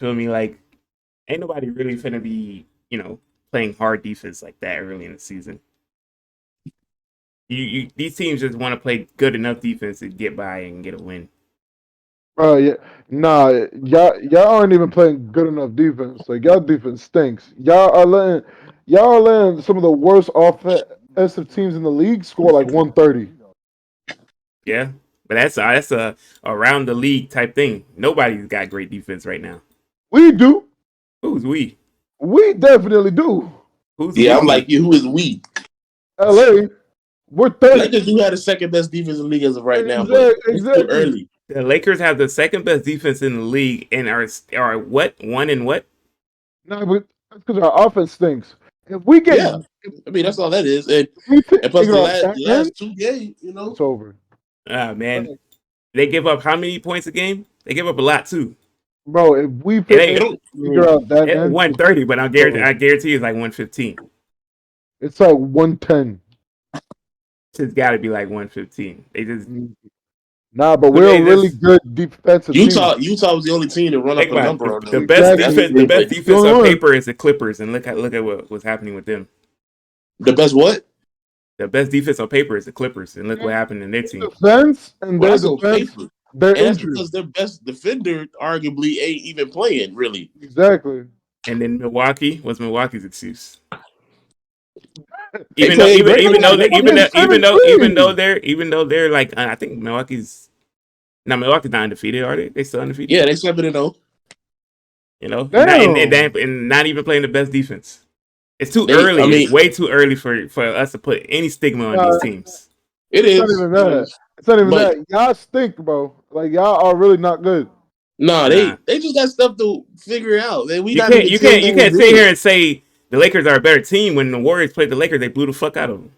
Feel me? Like, ain't nobody really finna be, playing hard defense like that early in the season. These teams just want to play good enough defense to get by and get a win. Bro, yeah, nah, y'all aren't even playing good enough defense. Like y'all defense stinks. Y'all are letting some of the worst offensive teams in the league score like 130. Yeah, but that's a around the league type thing. Nobody's got great defense right now. We do. Who's we? We definitely do. Who's Yeah, I'm we? like you. Who is we? LA, we're The 30. Lakers do have the second best defense in the league as of right now, but Exactly. it's too Exactly. early. The Lakers have the second best defense in the league and are what one and what? No, but that's because our offense stinks. If we get Yeah, I mean that's all that is, if we and plus figure the out last that the end, last two games, it's over. Ah man, Like, they give up how many points a game? They give up a lot too. bro, if we It they ain't don't. figure out that it end, one it's thirty, but I guarantee over. I guarantee it's like 115. It's like 110. It's got to be like 115. They just Nah, but who we're a they really just good defensive team. Utah was the only team to run think up a about it. number on The them. best Exactly. That's defense. The they best play. The defense only on one. paper is the Clippers, and look at what's happening with them. The best what? The best defense on paper is the Clippers, and look what happened in their team. Defense and Well, their that's on defense, paper, their and that's injuries. because their best defender arguably ain't even playing really. Exactly. And then Milwaukee, what's Milwaukee's excuse? They Even though playing even great. even though they, Fucking even though 17. they're like I think Milwaukee's not undefeated, are they? They still undefeated, Yeah, they 7-0. and Damn. not even playing the best defense. It's too They, I early. It's mean, way too early for us to put any stigma on these Nah, teams. it it's not is. even It that. is. It's not even But that. Y'all stink, bro. Like y'all are really not good. nah, Nah, they just got stuff to figure out. We you not can't even you 10 can't you games can't sit in. here and say the Lakers are a better team when the Warriors played the Lakers. They blew the fuck out of them.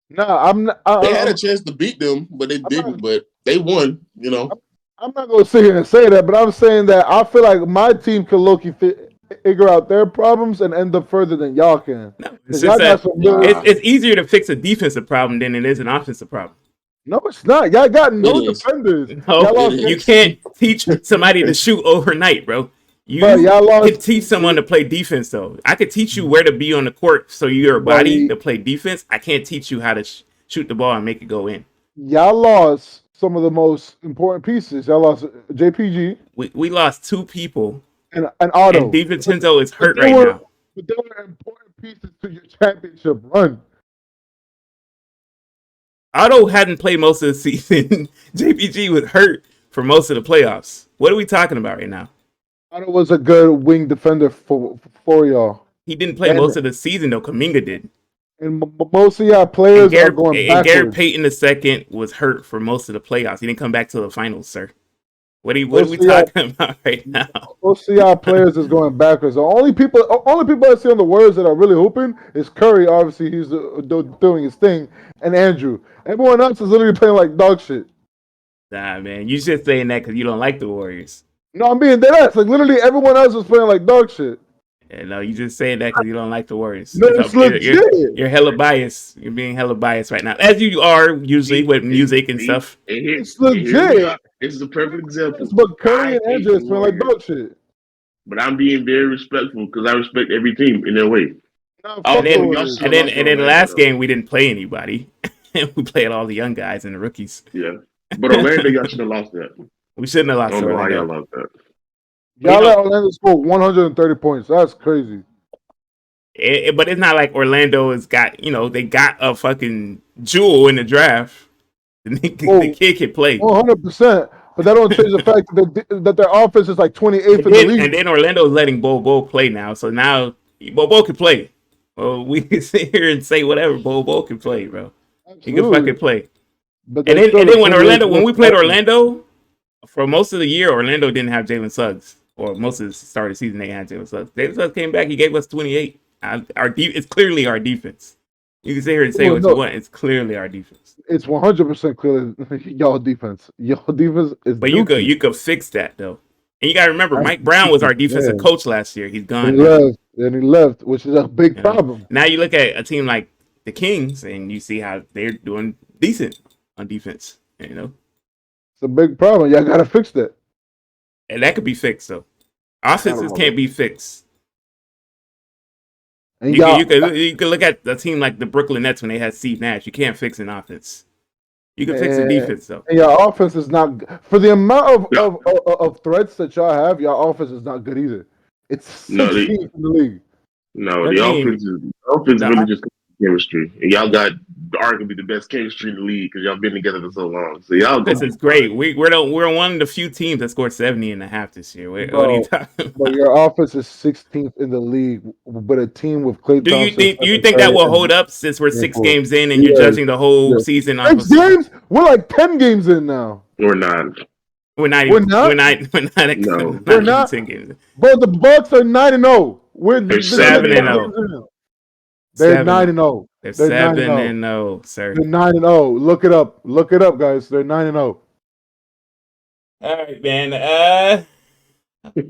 Nah, I'm not. They had a chance to beat them, but they I'm not. didn't. But they won. You know. I'm not gonna sit here and say that, but I'm saying that I feel like my team can figure out their problems and end up further than y'all can. No, it's Because just y'all got that some really. it's Nah, it's easier to fix a defensive problem than it is an offensive problem. No, it's not. Y'all got it no is. defenders. No, Y'all It lost. you is. can't teach somebody to shoot overnight, bro. But You y'all can lost. teach someone to play defense, though. I could teach you where to be on the court so you're a But body to play defense. I can't teach you how to shoot the ball and make it go in. y'all lost some of the most important pieces. Y'all lost JPG We lost two people, and and Otto. DiVincenzo is But hurt right were now. but they were important pieces to your championship run. Otto hadn't played most of the season. JPG was hurt for most of the playoffs. What are we talking about right now? Otto was a good wing defender for y'all. He didn't play And most of the season though. Kaminga did, most of y'all and players are Garrett going and Garrett backwards. Payton II was hurt for most of the playoffs. He didn't come back to the finals, sir. What are we Most of y'all, talking about right now? most of y'all players is going backwards. The only people I see on the words that are really hooping is Curry. Obviously, he's doing his thing, and Andrew. Everyone else is literally playing like dog shit. Nah, man, you just saying that because you don't like the Warriors. No, I'm being dead ass. Like literally, everyone else is playing like dog shit. Yeah, no, you just saying that because you don't like the Warriors. No, That's it's how, legit. you're hella biased. You're being hella biased right now, as you are usually See, with music and stuff. It's and here we legit. are. This is a perfect example. But Curry I and hate Andrew the is playing like Warriors, dog shit. but I'm being very respectful because I respect every team in their way. Nah, And fuck the Although then y'all Warriors. should and have then lost to and then Orlando, last though. game we didn't play anybody. We played all the young guys and the rookies. Yeah, but Orlando, y'all should have lost that. We shouldn't have I lost don't to know how y'all Orlando. lost that. But Y'all let Orlando score 130 points. That's crazy. but it's not like Orlando has got they got a fucking jewel in the draft. The Oh, kid can play. 100%. But that don't change the fact that their offense is like 28th And in the then league. and then Orlando's letting Bobo play now. So now Bobo can play. Well, we can sit here and say whatever. Bobo can play, bro. He can fucking Absolutely. play. But And they're then still and the then 28th when most we played offense. Orlando for most of the year, Orlando didn't have Jalen Suggs. Or most of the start of the season, they had Jalen Suggs. Jalen Suggs came back. He gave us 28. It's clearly our defense. You can sit here and say Well, what you no, want. It's clearly our defense. it's 100% clear y'all defense. Y'all defense is But you could dookie. you could fix that though. And you got to remember, I Mike Brown was our defensive yeah. coach last year. He's But gone he now. left. And he left, which is a big You know, problem. now you look at a team like the Kings and you see how they're doing decent on defense. It's a big problem. Y'all got to fix that. And that could be fixed though. Offenses can't be fixed. And You could look at a team like the Brooklyn Nets when they had Steve Nash. You can't fix an offense. You can fix the defense though. And your offense is not for the amount No. of threats that y'all have. Your offense is not good either. It's 16th in the league. No, I the mean, offense really just chemistry, and y'all got arguably the best chemistry in the league because y'all been together for so long. So y'all this is great. We're one of the few teams that scored 70.5 this year. What are you talking about? But your offense is 16th in the league, but a team with Klay Do you Thompson. think that will hold up since we're 6 games in and you're judging the whole season off 6 games? We're like 10 games in now. We're not. We're not. We're not? No. We're not. 10 games. Bro, the Bucks are 9-0. They're 7-0. They're 9-0. They're They're 7-0, sir. They're 9-0. Look it up. Look it up, guys. They're 9-0. All right, man. They're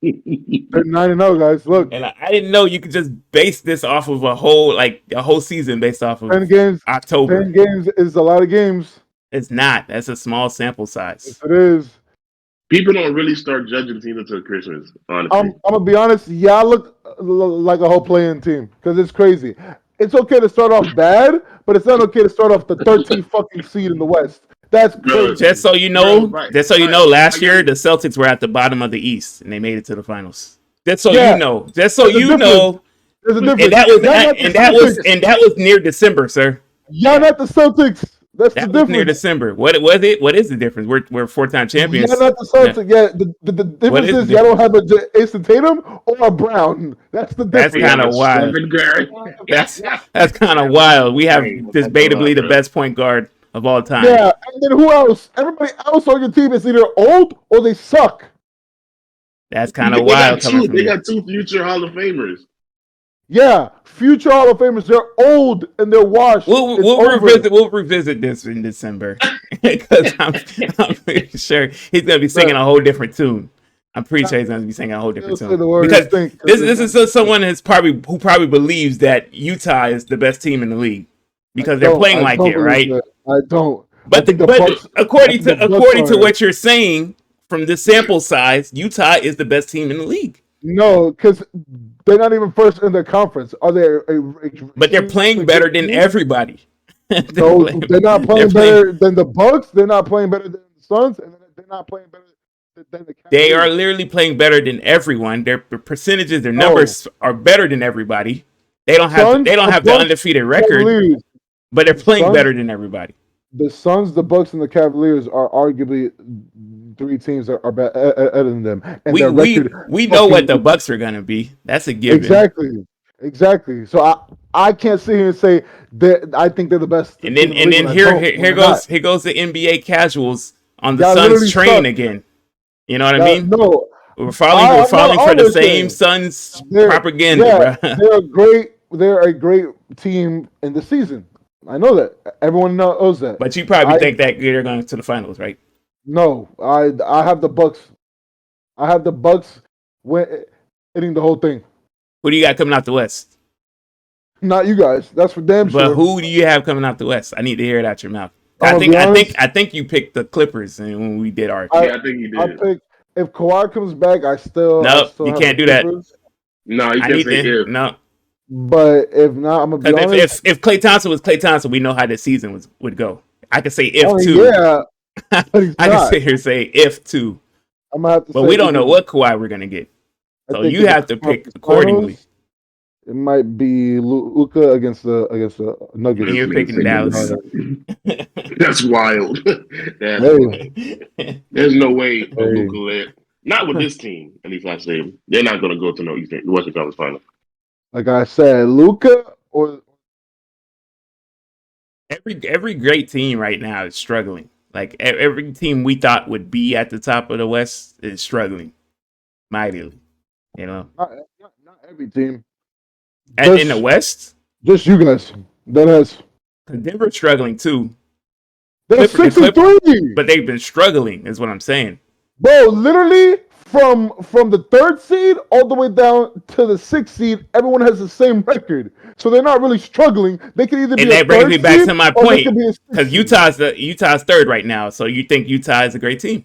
9-0, guys. Look. And I didn't know you could just base this off of a whole season based off of 10 games. October. 10 games is a lot of games. It's not. That's a small sample size. Yes, it is. People don't really start judging teams until Christmas, honestly. I'm gonna be honest. Y'all look like a whole playing team because it's crazy. It's okay to start off bad, but it's not okay to start off the 13th fucking seed in the West. That's crazy. Just so you know, last year the Celtics were at the bottom of the East and they made it to the finals. Just so you know. Just so you know. There's a difference. And that was near December, sir. Y'all not the Celtics. That's that the difference. Near December. What was it? What is the difference? We're 4-time champions. Y'all not the Celtics. Yeah, the difference is y'all don't have a Jason Tatum or a Brown. That's the difference. That's kind of wild. That's kind of wild. We have debatably the best point guard of all time. Yeah, and then who else? Everybody else on your team is either old or they suck. That's kind of wild. They got 2 future Hall of Famers. Yeah, future Hall of Famers. They're old and they're washed. We'll revisit this in December because I'm pretty sure he's gonna be singing a whole different tune. I'm pretty sure he's gonna be singing a whole different tune because this is someone who probably believes that Utah is the best team in the league because they're playing like it, right? I don't. But according to what you're saying from this sample size, Utah is the best team in the league. No, because they're not even first in their conference. Are they? But they're playing better than everybody. They're not playing better than the Bucks. They're not playing better than the Suns, and they're not playing better than the Cavaliers. They are literally playing better than everyone. Their percentages, their numbers are better than everybody. They don't have the undefeated record, but they're playing better than everybody. The Suns, the Bucks, and the Cavaliers are arguably 3 teams that are better than them. And we know what the Bucks are gonna be. That's a given. Exactly. So I can't sit here and say that I think they're the best. And then here goes the NBA casuals on the Suns train again. You know what I mean? No, we're falling for the same Suns propaganda. Yeah, they're a great team in the season. I know that. Everyone knows that. But you probably think that they're going to the finals, right? No, I have the Bucks. I have the Bucks winning the whole thing. Who do you got coming out the West? Not you guys. That's for damn sure. But who do you have coming out the West? I need to hear it out your mouth. I think you picked the Clippers when we did our. I think you did. If Kawhi comes back, you can't do that. No, you can't say if. No. But if not, I'm gonna be honest. If Klay Thompson was Klay Thompson, we know how this season would go. I could say if too. Yeah, I can sit here and say if too. I'm gonna have to. But we don't know what Kawhi we're gonna get, so you have to pick accordingly. It might be Luka against the Nuggets. And you're picking Dallas. That's wild. There's no way Luka. Not with this team. At least I say they're not gonna go to the Western Conference Final. Like I said, Luka or every great team right now is struggling. Like every team we thought would be at the top of the West is struggling mightily. You know, not every team. In the West, just you guys. That has Denver's struggling too. They're 6-3, but they've been struggling. Is what I'm saying, bro. Literally. From the 3rd seed all the way down to the 6th seed, everyone has the same record, so they're not really struggling. They can either be. And that brings me back to my point, because Utah's 3rd right now. So you think Utah is a great team?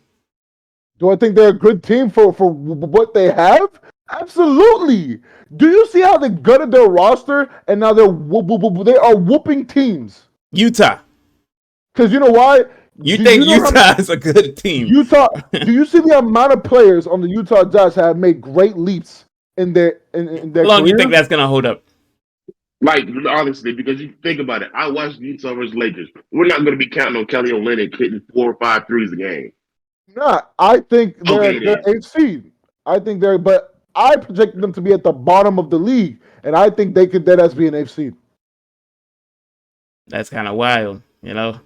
Do I think they're a good team for what they have? Absolutely. Do you see how they gutted their roster and now they are whooping teams? Utah. Because you know why? You think Utah is a good team? Utah. Do you see the amount of players on the Utah Jazz have made great leaps in their How long do you think that's gonna hold up? Like, honestly, because you think about it, I watched Utah versus Lakers. We're not going to be counting on Kelly Olynyk hitting 4 or 5 threes a game. Not. I think they're Okay, they're 8th seed. I think they're, but I projected them to be at the bottom of the league, and I think they could dead as be an 8th seed. That's kind of wild, you know.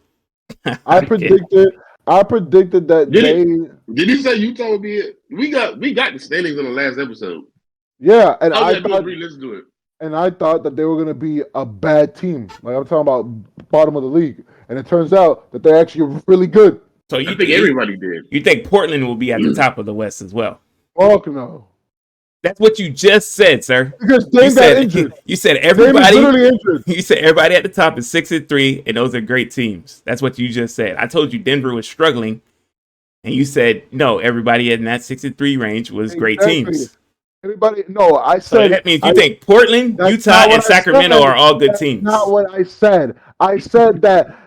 I predicted that Did he say Utah would be it? We got the standings on the last episode. Yeah, and I thought re-listen to it. And I thought that they were going to be a bad team. Like I'm talking about bottom of the league, and it turns out that they're actually really good. So you think everybody did? You think Portland will be at the top of the West as well? Fuck no. That's what you just said, sir. Because Dame got injured. You said everybody. You said everybody at the top is 6-3, and those are great teams. That's what you just said. I told you Denver was struggling, and you said no. Everybody in that 6-3 range was great teams. Everybody, no, I said. So that means you think Portland, Utah, and Sacramento are all good teams. That's not what I said. I said that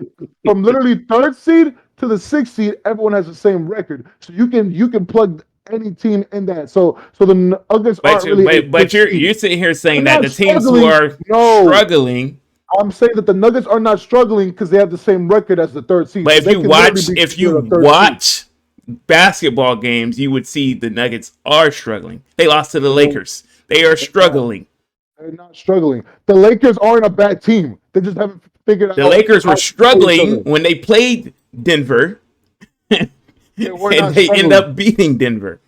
from literally 3rd seed to the 6th seed, everyone has the same record. So you can plug any team in that. So the Nuggets aren't really. But you're sitting here saying that the teams who are struggling. I'm saying that the Nuggets are not struggling because they have the same record as the 3rd seed. But if you watch basketball games, you would see the Nuggets are struggling. They lost to the Lakers. They are struggling. They're not struggling. The Lakers aren't a bad team. They just haven't figured out. The Lakers were struggling when they played Denver. And they end up beating Denver.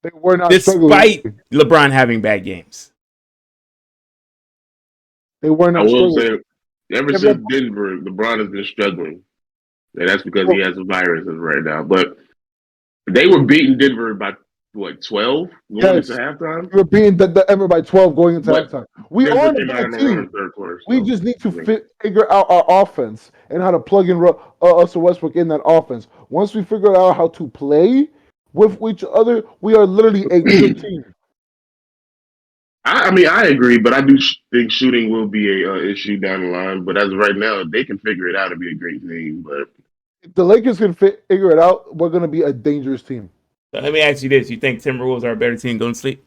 They were not despite LeBron having bad games. They were not struggling. Ever since Denver, LeBron has been struggling. And that's because he has a virus right now. But they were beating Denver by, 12 going into halftime? We were beating Denver by 12 going into halftime. We are a bad team. We just need to figure out our offense and how to plug in Russell Westbrook in that offense. Once we figure out how to play with each other, we are literally a good team. I mean, I agree, but I do think shooting will be a issue down the line. But as of right now, they can figure it out to be a great team. But if the Lakers can figure it out, we're going to be a dangerous team. So let me ask you this. You think Timberwolves are a better team than Golden State?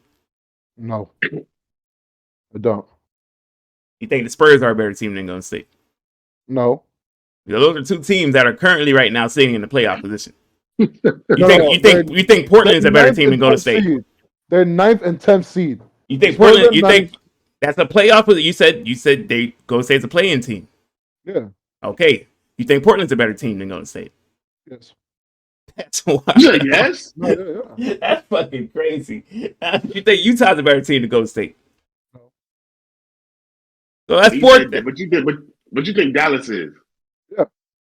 No. I don't. You think the Spurs are a better team than Golden State? No. Those are two teams that are currently right now sitting in the playoff position. You think Portland's a better team than Golden State? Seed. They're 9th and 10th seed. You think Portland? You think that's a playoff? You said they Golden State's a play-in team. Yeah. Okay. You think Portland's a better team than Golden State? Yes. That's wild. Yes. Yeah. That's fucking crazy. You think Utah's a better team than Golden State? No. So that's four. But you think Dallas is? Yeah.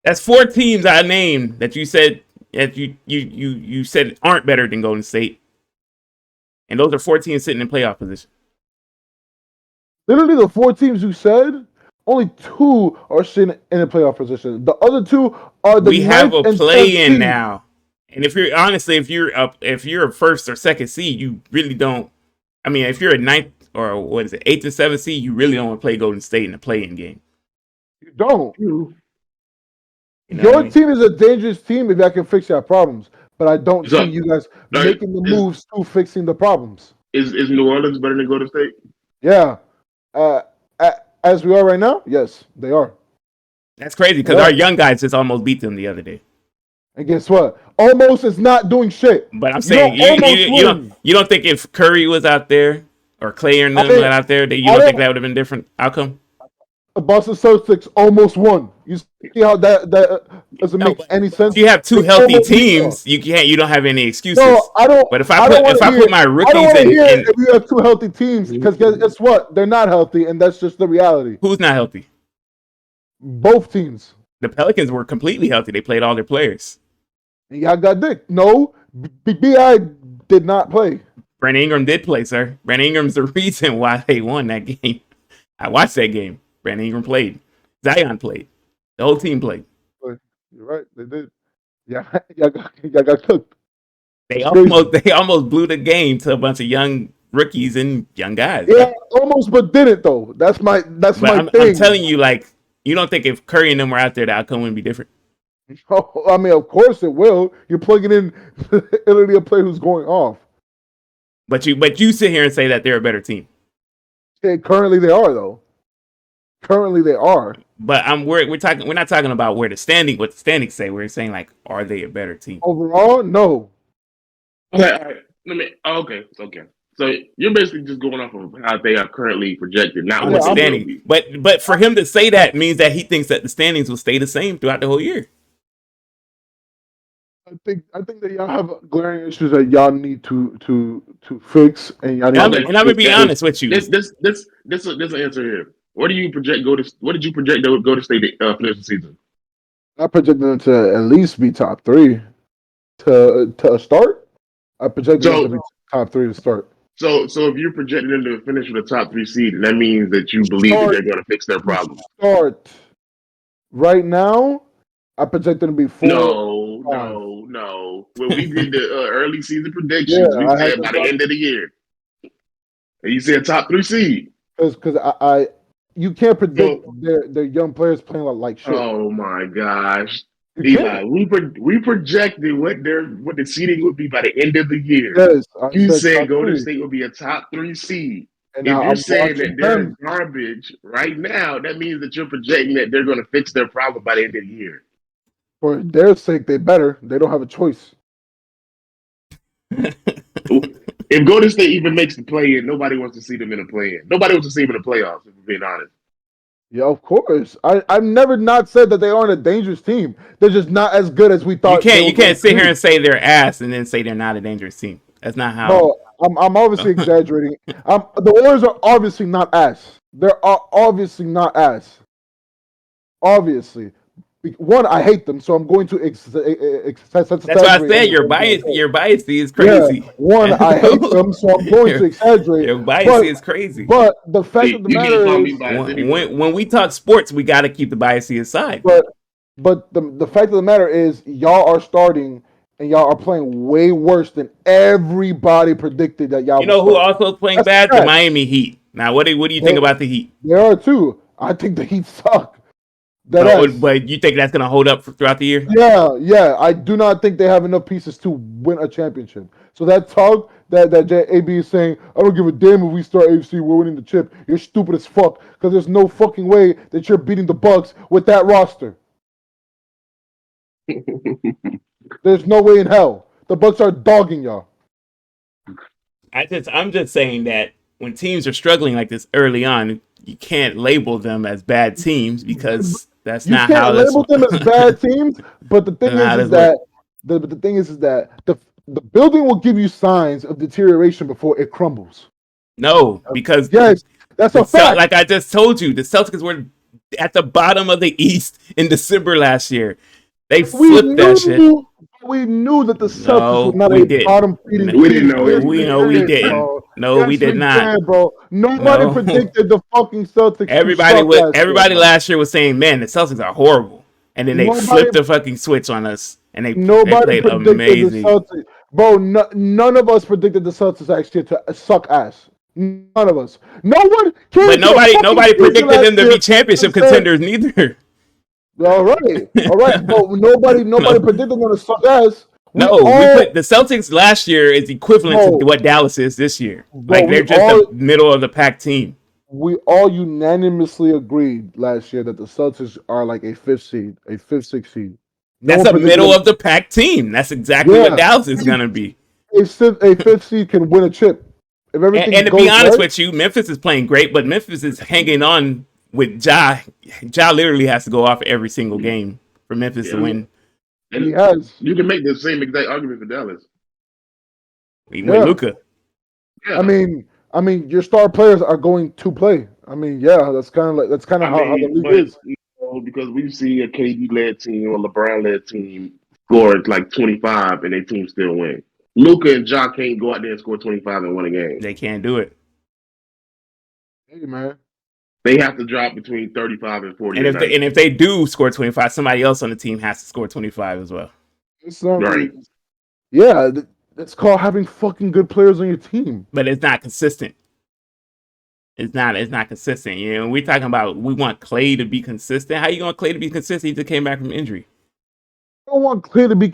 That's 4 teams I named that you said you said aren't better than Golden State. And those are 4 teams sitting in playoff position. Literally, the 4 teams you said, only 2 are sitting in a playoff position. The other 2 are the. We have a play-in now, and if you're a 1st or 2nd seed, you really don't. I mean, if you're a 9th or 8th or 7th seed, you really don't want to play Golden State in a play-in game. You don't. You know your team is a dangerous team if y'all can fix your problems. But I don't see you guys making the moves to fixing the problems. Is New Orleans better than Golden State? Yeah. As we are right now, yes, they are. That's crazy because our young guys just almost beat them the other day. And guess what? Almost is not doing shit. But I'm saying you don't think if Curry was out there or Clay or none of that out there, that you don't think that would have been a different outcome? The Boston Celtics almost won. You see how that doesn't make any sense? If you have 2 healthy teams, you don't have any excuses. No, I don't. But if I put my rookies in, if you have 2 healthy teams, because guess what? They're not healthy, and that's just the reality. Who's not healthy? Both teams. The Pelicans were completely healthy. They played all their players. Y'all got dick. No, B.I. did not play. Brandon Ingram did play, sir. Brandon Ingram's the reason why they won that game. I watched that game. Brandon Ingram played. Zion played. The whole team played. You're right. They did. Yeah, y'all got cooked. They almost blew the game to a bunch of young rookies and young guys. Yeah, almost, but didn't though. That's my thing. I'm telling you, like, you don't think if Curry and them were out there, the outcome wouldn't be different? Oh, I mean, of course it will. You're plugging in a player who's going off. But you sit here and say that they're a better team. Yeah, currently they are though. Currently they are. But we're not talking about what the standings say. We're saying, like, are they a better team overall? No. Okay, all right. Okay. So you're basically just going off of how they are currently projected, not what standing. But for him to say that means that he thinks that the standings will stay the same throughout the whole year. I think that y'all have glaring issues that y'all need to fix, and y'all need. And I'm gonna be honest with you. This answer here. What do you project? What did you project go to state finish the season? I projected them to at least be top 3 to start. I projected them to be top 3 to start. So if you're projecting them to finish with a top 3 seed, that means that you believe that they're going to fix their problem. Start right now. I project them to be 4. No. When we did the early season predictions, we said by the end of the year, and you said top 3 seed. Because you can't predict their young players playing like shit. Oh my gosh, Eli, we projected what the seeding would be by the end of the year. Yes, you said Golden State would be a top 3 seed. And if you're saying that they're garbage right now, that means that you're projecting that they're going to fix their problem by the end of the year. For their sake, they better. They don't have a choice. If Golden State even makes the play-in, nobody wants to see them in a play-in. Nobody wants to see them in the playoffs, if we're being honest. Yeah, of course. I've never not said that they aren't a dangerous team. They're just not as good as we thought. You can't sit here and say they're ass and then say they're not a dangerous team. That's not how. No, I'm obviously exaggerating. The Warriors are obviously not ass. They're obviously not ass. Obviously. One, I hate them, so I'm going to That's why I said your bias is crazy. Yeah, one, I hate them, so I'm going to exaggerate. Your bias is crazy. But the fact of the matter is, when we talk sports, we got to keep the bias aside. But the fact of the matter is, y'all are starting and y'all are playing way worse than everybody predicted that y'all. You know who also is playing bad? The Miami Heat. Now, what do you think about the Heat? They are too. I think the Heat suck. But you think that's going to hold up throughout the year? Yeah. I do not think they have enough pieces to win a championship. So that talk that AB is saying, I don't give a damn if we start AFC, we're winning the chip. You're stupid as fuck because there's no fucking way that you're beating the Bucks with that roster. There's no way in hell. The Bucks are dogging y'all. I'm just saying that when teams are struggling like this early on, you can't label them as bad teams because that's not how this. You can't label them as bad teams, but the thing is that the building will give you signs of deterioration before it crumbles. No, because yes, that's a fact. Like I just told you, the Celtics were at the bottom of the East in December last year. They flipped that shit. We knew that the Celtics were not a bottom feeding team. We didn't know it. We didn't. No, we did not. Bro. Nobody predicted the fucking Celtics. Everybody last year was saying, "Man, the Celtics are horrible," and then they flipped the fucking switch on us, and they played amazing. The Celtics. Bro, none of us predicted the Celtics actually to suck ass. None of us. No one. But nobody predicted them to be championship contenders neither. All right. But nobody predicted them to suck ass. We put the Celtics last year is equivalent to what Dallas is this year. Like they're just the middle of the pack team. We all unanimously agreed last year that the Celtics are like a 5th, 6th seed. That's a middle of the pack team. That's exactly what Dallas is gonna be. A 5th seed can win a chip. If everything and to be honest with you, Memphis is playing great, but Memphis is hanging on with Ja. Ja literally has to go off every single game for Memphis to win. And he has. You can make the same exact argument for Dallas. Even with Luka. Yeah. I mean, your star players are going to play. I mean, that's kind of how the league is. Because we see a KD-led team or LeBron-led team score like 25 and their team still win. Luka and Ja can't go out there and score 25 and win a game. They can't do it. Hey, man. They have to drop between 35 and 40. And if they do score 25, somebody else on the team has to score 25 as well. Right. Yeah, It's called having fucking good players on your team. But it's not consistent. It's not consistent. You know, we talking about we want Clay to be consistent. How you want Clay to be consistent? He just came back from injury. I don't want Clay to be.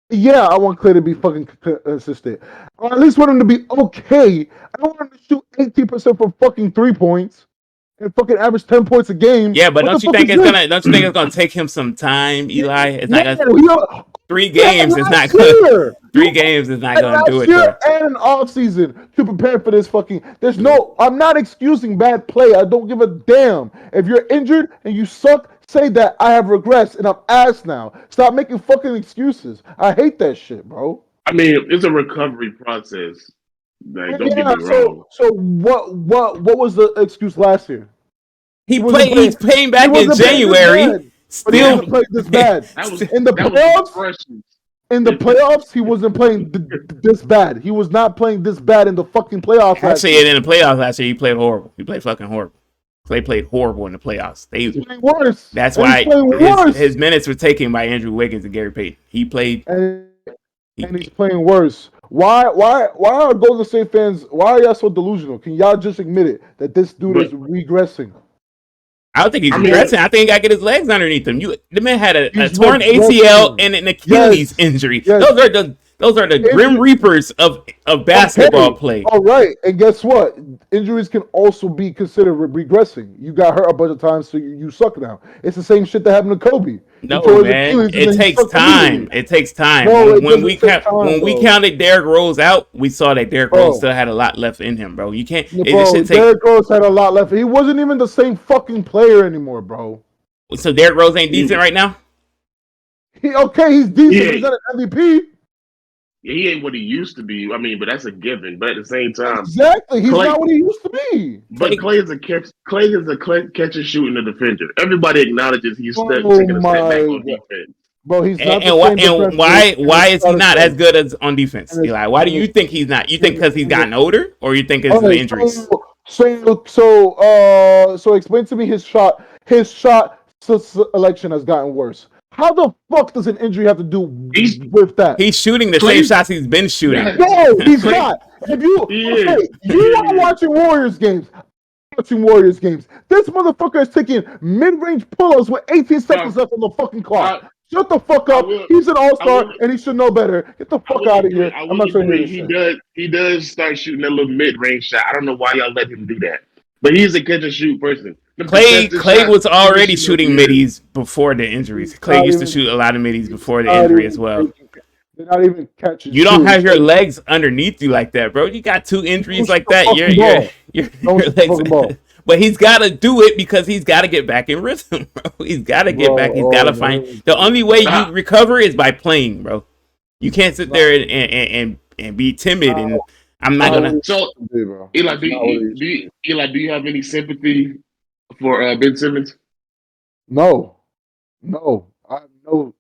Yeah, I want Clay to be fucking consistent. Or at least want him to be okay. I don't want him to shoot 18% from fucking 3 points and fucking average 10 points a game. Yeah, but don't you think it's gonna take him some time, Eli? It's not gonna. 3 games is not good. 3 games is not going to do it. Last year and off season to prepare for this fucking. I'm not excusing bad play. I don't give a damn. If you're injured and you suck, say that I have regressed and I'm ass now. Stop making fucking excuses. I hate that shit, bro. I mean, it's a recovery process. Like, don't get me wrong. So what was the excuse last year? He's playing back in January. But he hasn't played this bad. In the playoffs, he wasn't playing this bad. He was not playing this bad in the fucking playoffs. Actually, in the playoffs last year, he played horrible. He played fucking horrible. Clay played horrible in the playoffs. He's playing worse. That's why his minutes were taken by Andrew Wiggins and Gary Payton. He played, and he's playing worse. Why are Golden State fans? Why are y'all so delusional? Can y'all just admit it that this dude is regressing? I don't think he's regressing. I think he got to get his legs underneath him. The man had a torn ACL and an Achilles injury. Yes. Those are the grim reapers of basketball play. All right, and guess what? Injuries can also be considered regressing. You got hurt a bunch of times, so you suck now. It's the same shit that happened to Kobe. No, man, it takes time. It takes time. When we counted Derrick Rose out, we saw that Derrick Rose still had a lot left in him, bro. You can't. Derrick Rose had a lot left. He wasn't even the same fucking player anymore, bro. So Derrick Rose ain't decent right now? He's decent. Yeah. He's not an MVP. Yeah, he ain't what he used to be. I mean, but that's a given. But at the same time, exactly, he's not what he used to be. But Clay is a catch and shoot and a defender. Everybody acknowledges he's taking a step back on defense. Bro, he's not. And why is he not as good as on defense, Eli? Why do you think he's not? You think because he's gotten older, or you think it's the injuries? So explain to me his shot selection has gotten worse. How the fuck does an injury have to do with that? He's shooting the same shots he's been shooting. No, he's not. If you are watching Warriors games, this motherfucker is taking mid-range pull-ups with 18 seconds left on the fucking clock. Shut the fuck up. He's an all-star and he should know better. Get the fuck out of here. I'm not saying he does start shooting a little mid-range shot. I don't know why y'all let him do that. But he's a catch and shoot person. Clay was already shooting middies before the injuries. Clay used to shoot a lot of middies before the injury as well. They're not even catching. You don't have your legs underneath you like that, bro. You got 2 injuries like that. Your legs. But he's got to do it because he's got to get back in rhythm, bro. He's got to get back. He's got to find. The only way you recover is by playing, bro. You can't sit there and be timid and. I'm not gonna. So, Eli, do you have any sympathy for Ben Simmons? No. I have no.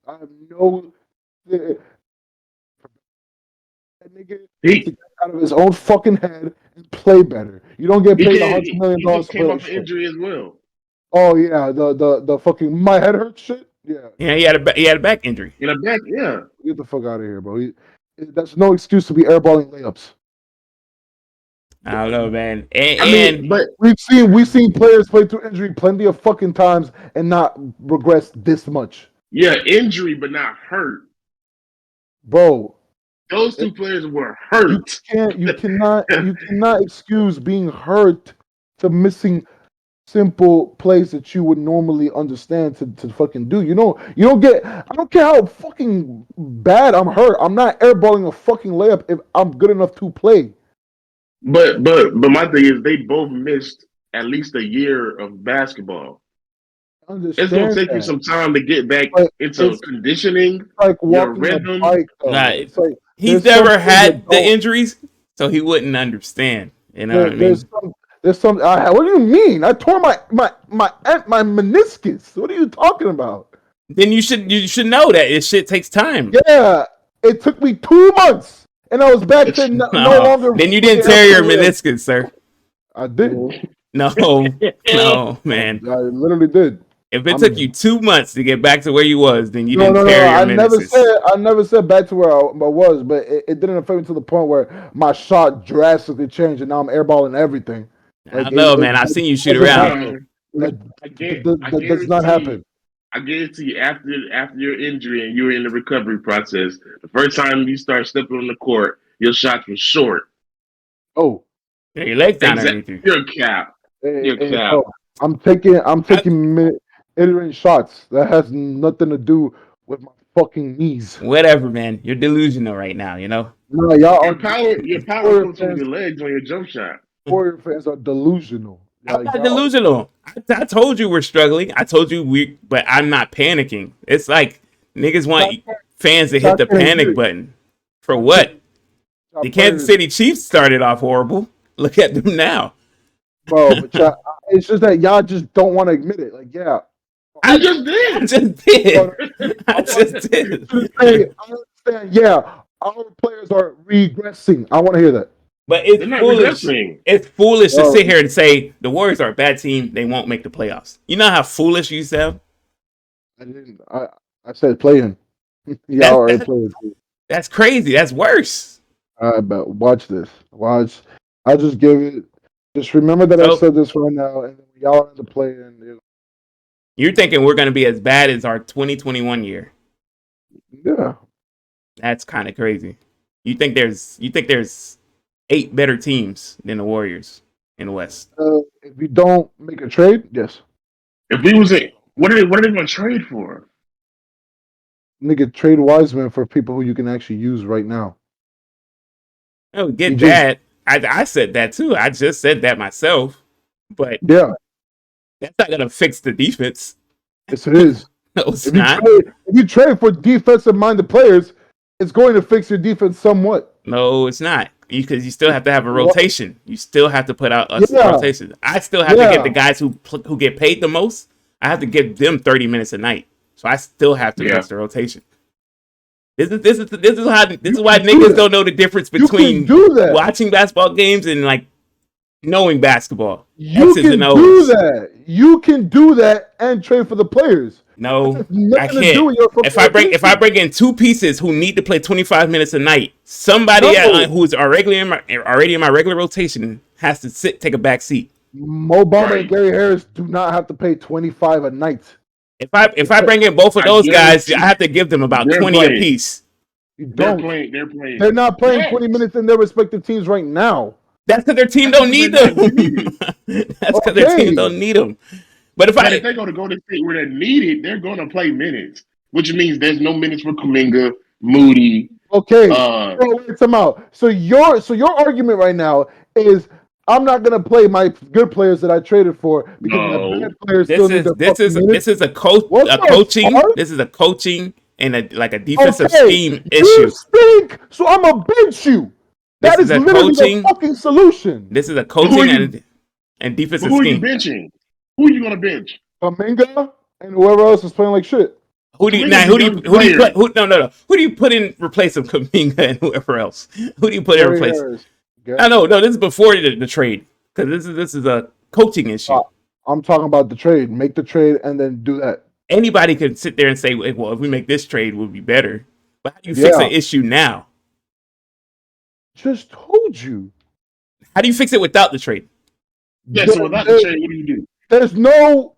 That nigga get out of his own fucking head and play better. You don't get paid $100 million. He came off an injury as well. Oh yeah, the fucking my head hurt shit. Yeah. Yeah, he had a back injury. In a back, yeah. Get the fuck out of here, bro. That's no excuse to be airballing layups. I don't know, man. But we've seen players play through injury plenty of fucking times and not regress this much. Yeah, injury but not hurt. Bro, those 2 players were hurt. You cannot excuse being hurt to missing simple plays that you would normally understand to fucking do. You don't get. I don't care how fucking bad I'm hurt. I'm not airballing a fucking layup if I'm good enough to play. But my thing is they both missed at least a year of basketball. It's gonna take you some time to get back into conditioning. Like your rhythm. He's never had the injuries, so he wouldn't understand. You know what I mean? There's some. What do you mean? I tore my meniscus. What are you talking about? Then you should know that this shit takes time. Yeah, it took me 2 months. And I was back to no longer. Then you didn't tear your meniscus, sir. I did. No, man. I literally did. If it took you 2 months to get back to where you was, then you didn't No. carry your I menaces. never said back to where I was, but it didn't affect me to the point where my shot drastically changed and now I'm airballing everything. I don't know, man. I've seen you shoot around. That does not happen. I guarantee you, after your injury and you were in the recovery process, the first time you start stepping on the court, your shots were short. Oh, yeah, your legs down underneath you. You're cap. You're cap. Oh, I'm taking mid-range shots. That has nothing to do with my fucking knees. Whatever, man. You're delusional right now. You know. No, y'all your power comes from your legs on your jump shot. Warrior fans are delusional. I'm not delusional. I told you we're struggling. I told you but I'm not panicking. It's like niggas want fans to hit the panic button. For what? The Kansas City Chiefs started off horrible. Look at them now. Bro, but it's just that y'all just don't want to admit it. Like, yeah. I just did. I just did. Hey, I understand. Yeah, our players are regressing. I want to hear that. But it's foolish. It's foolish to sit here and say the Warriors are a bad team. They won't make the playoffs. You know how foolish you sound? I didn't. I said playing. Y'all are playing. That's crazy. That's worse. But watch this. Watch. I'll just give it. Just remember that I said this right now, and y'all are the playing. You're thinking we're going to be as bad as our 2021 year. Yeah. That's kind of crazy. You think there's 8 better teams than the Warriors in the West? If we don't make a trade, yes. If we was what are they going to trade for? Nigga, trade Wiseman for people who you can actually use right now. Oh, get that. I said that too. I just said that myself. But yeah, that's not gonna fix the defense. Yes, it is. No, it's not. If you trade for defensive-minded players, it's going to fix your defense somewhat. No, it's not. Because you still have to have a rotation. You still have to put out a rotation. I still have to get the guys who get paid the most. I have to give them 30 minutes a night. So I still have to rest the rotation. This is why niggas don't know the difference between watching basketball games and like knowing basketball. You can do that. You can do that and trade for the players. No, I can't. If I bring in 2 pieces who need to play 25 minutes a night, somebody who's already in my regular rotation has to take a back seat. Mo Bamba and Gary Harris do not have to pay 25 a night. If I bring in both of those guys, I have to give them about 20 apiece. They're playing. They're not playing 20 minutes in their respective teams right now. That's because their team don't need them. That's because their team don't need them. But if they're going to go to state where they're needed, they're going to play minutes, which means there's no minutes for Kuminga, Moody. Okay. Wait some out. So your argument right now is I'm not gonna play my good players that I traded for because my bad players still need to this is a coaching. This is a coaching and a defensive scheme issue. You stink, so I'm gonna bench you. That is literally the fucking solution. This is a coaching and defensive scheme. Who are you benching? Who are you gonna bench? Kuminga and whoever else is playing like shit. Who do you put in replace of Kuminga and whoever else? Who do you put in replace? No. This is before the trade because this is a coaching issue. I'm talking about the trade. Make the trade and then do that. Anybody can sit there and say, "Well, if we make this trade, we'll be better." But how do you fix the issue now? Just told you. How do you fix it without the trade? Yeah, so without the trade, what do you do? There's no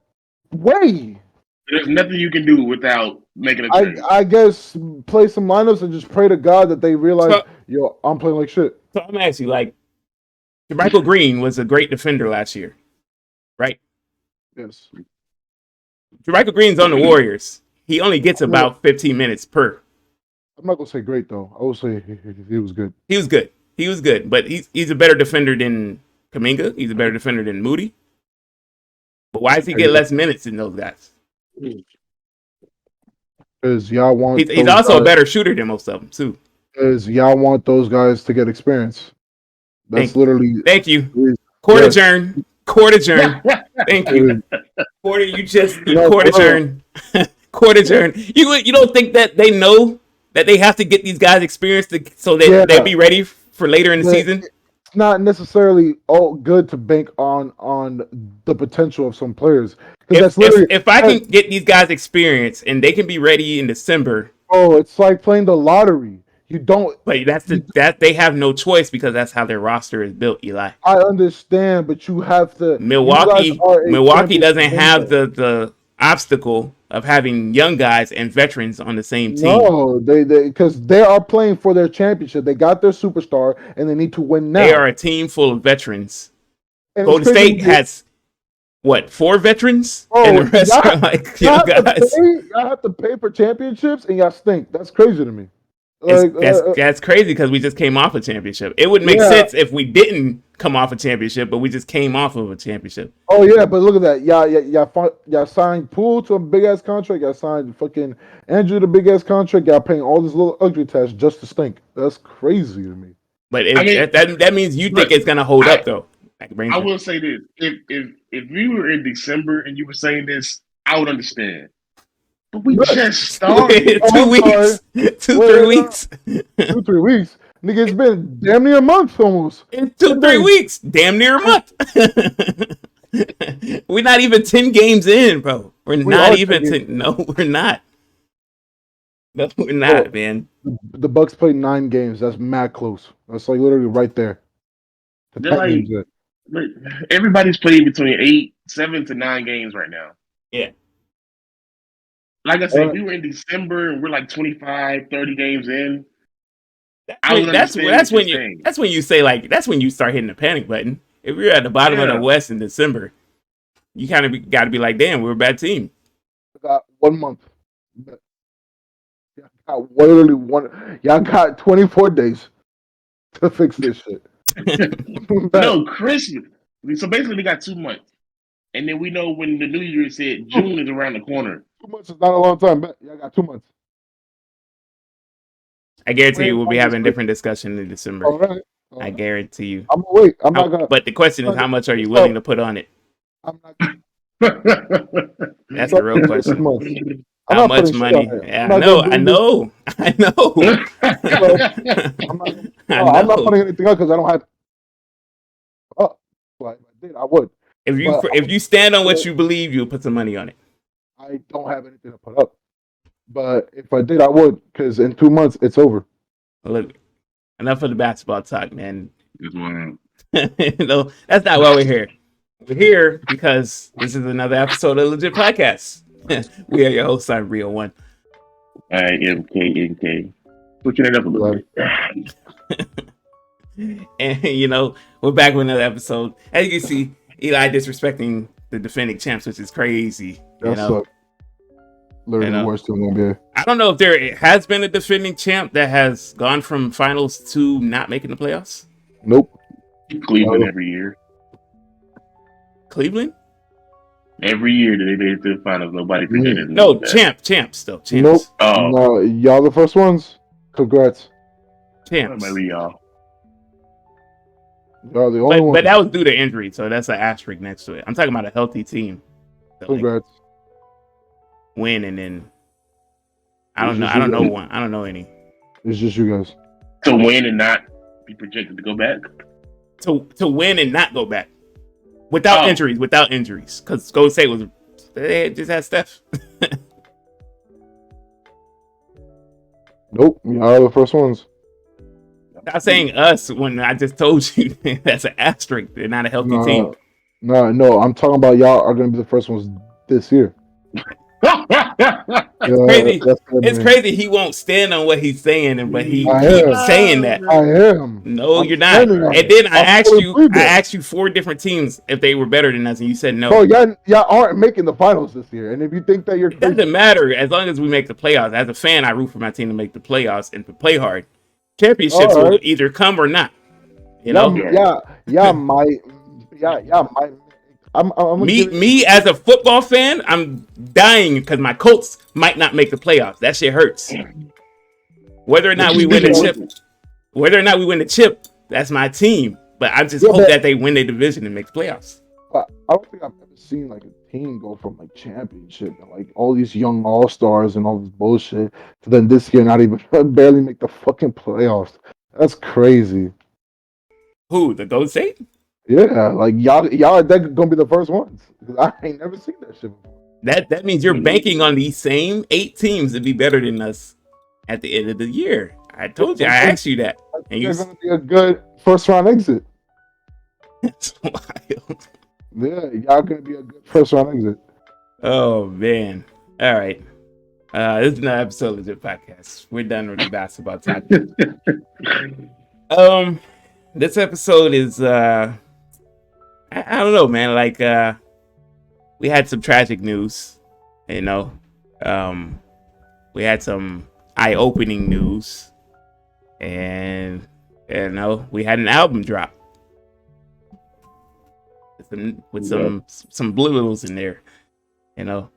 way. There's nothing you can do without making a trade. I guess play some lineups and just pray to God that they realize, I'm playing like shit. So I'm asking you, Jermichael Green was a great defender last year, right? Yes. Jermichael Green's on the Warriors. He only gets about 15 minutes per. I'm not gonna say great though. I will say he was good. He was good, but he's a better defender than Kuminga. He's a better defender than Moody. But why does he get less minutes than those guys? Because y'all want. He's also a better shooter than most of them too. Because y'all want those guys to get experience. That's literally. Thank you. Court adjourn. Thank you. Quarter, you just court adjourn. Court adjourn. You don't think that they know that they have to get these guys experience so that they'll be ready for later in the season? it's not necessarily all good to bank on the potential of some players because that's literally if I can get these guys experience and they can be ready in December. Oh, it's like playing the lottery. You don't. But that they have no choice because that's how their roster is built, Eli. I understand, but you have to. Milwaukee doesn't have the obstacle of having young guys and veterans on the same team. No, they because they are playing for their championship. They got their superstar, and they need to win now. They are a team full of veterans. And Golden State has what 4 veterans, and the rest are like young guys. Y'all have to pay for championships, and y'all stink. That's crazy to me. That's crazy because we just came off a championship. It would make sense if we didn't come off a championship, but we just came off of a championship. Oh yeah, but look at that. Y'all signed Poole to a big ass contract. Y'all signed fucking Andrew to a big ass contract. Y'all paying all this little ugly test just to stink. That's crazy to me. But that means you think it's gonna hold up though. I will say this: if we were in December and you were saying this, I would understand. But we just started 2 weeks, 3 weeks, 2-3 weeks. Nigga, it's been damn near a month almost. It's 2-3 weeks, damn near a month. We're not even 10 games in, bro. We're not even 10. No, we're not. No, we're not, man. The Bucks played 9 games. That's mad close. That's like literally right there. Everybody's playing between 7 to 9 games right now. Yeah. Like I said, we were in December and we're like 25, 30 games in. That's when you say like that's when you start hitting the panic button. If you're at the bottom of the West in December, you kind of got to be like, damn, we're a bad team. Got 1 month. Y'all got 24 days to fix this shit. No, Christmas. So basically, we got 2 months, and then we know when the New Year said June is around the corner. 2 months is not a long time, but y'all got 2 months. I guarantee you we'll be having a different discussion in December. All right. I guarantee you. I'm gonna wait. I'm not gonna. But the question is, how much are you willing to put on it? I'm not. That's the real question. How much money? Yeah, I know. I'm not putting anything up because I don't have. Oh, well, if I did, I would. If you stand on what you believe, you'll put some money on it. I don't have anything to put up, but if I did, I would because in 2 months it's over. Look, enough of the basketball talk, man. That's why. No, that's not why we're here. We're here because this is another episode of Legit Podcast. We are your hosts. I'm Real One. I am KNK. Switching it up a little bit. And we're back with another episode. As you can see, Eli disrespecting the defending champs, which is crazy. That's literally the worst team in the NBA. I don't know if there has been a defending champ that has gone from finals to not making the playoffs. Nope. Cleveland every year. Cleveland? Every year that they made it to the finals, nobody predicted. No, champs still. Champs. Nope. Oh. No, y'all the first ones. Congrats. Champs. Maybe y'all. Y'all the only ones. But that was due to injury, so that's an asterisk next to it. I'm talking about a healthy team. So congrats. Win and then I don't know any. It's just you guys. To win and not be projected to go back? To win and not go back. Without injuries. Because Golden State they just had Steph. Nope. Y'all the first ones. Stop saying us when I just told you that's an asterisk. They're not a healthy team. No. I'm talking about y'all are going to be the first ones this year. Crazy. It's crazy. He won't stand on what he's saying, but he keeps saying that. I am. No, you're not. And then I asked you 4 different teams if they were better than us, and you said no. Oh, y'all aren't making the finals this year. And if you think that it doesn't matter as long as we make the playoffs. As a fan, I root for my team to make the playoffs and to play hard. Championships will either come or not. Y'all might. Me as a football fan, I'm dying because my Colts might not make the playoffs. That shit hurts. Whether or not we win the chip, that's my team. But I just hope that they win their division and make the playoffs. I don't think I've ever seen like a team go from like championship and like all these young all-stars and all this bullshit to then this year not even barely make the fucking playoffs. That's crazy. Who? The Golden State? Yeah, like y'all are gonna be the first ones. I ain't never seen that shit before. That means you're banking on these same 8 teams to be better than us at the end of the year. I told you. I asked you that. And you're gonna be a good first round exit. That's wild. Yeah, y'all gonna be a good first round exit. Oh man. All right. This is another episode of the podcast. We're done with the basketball topic. This episode is I don't know, man. Like we had some tragic news, you know. We had some eye-opening news, and you know, we had an album drop with some blues in there, you know.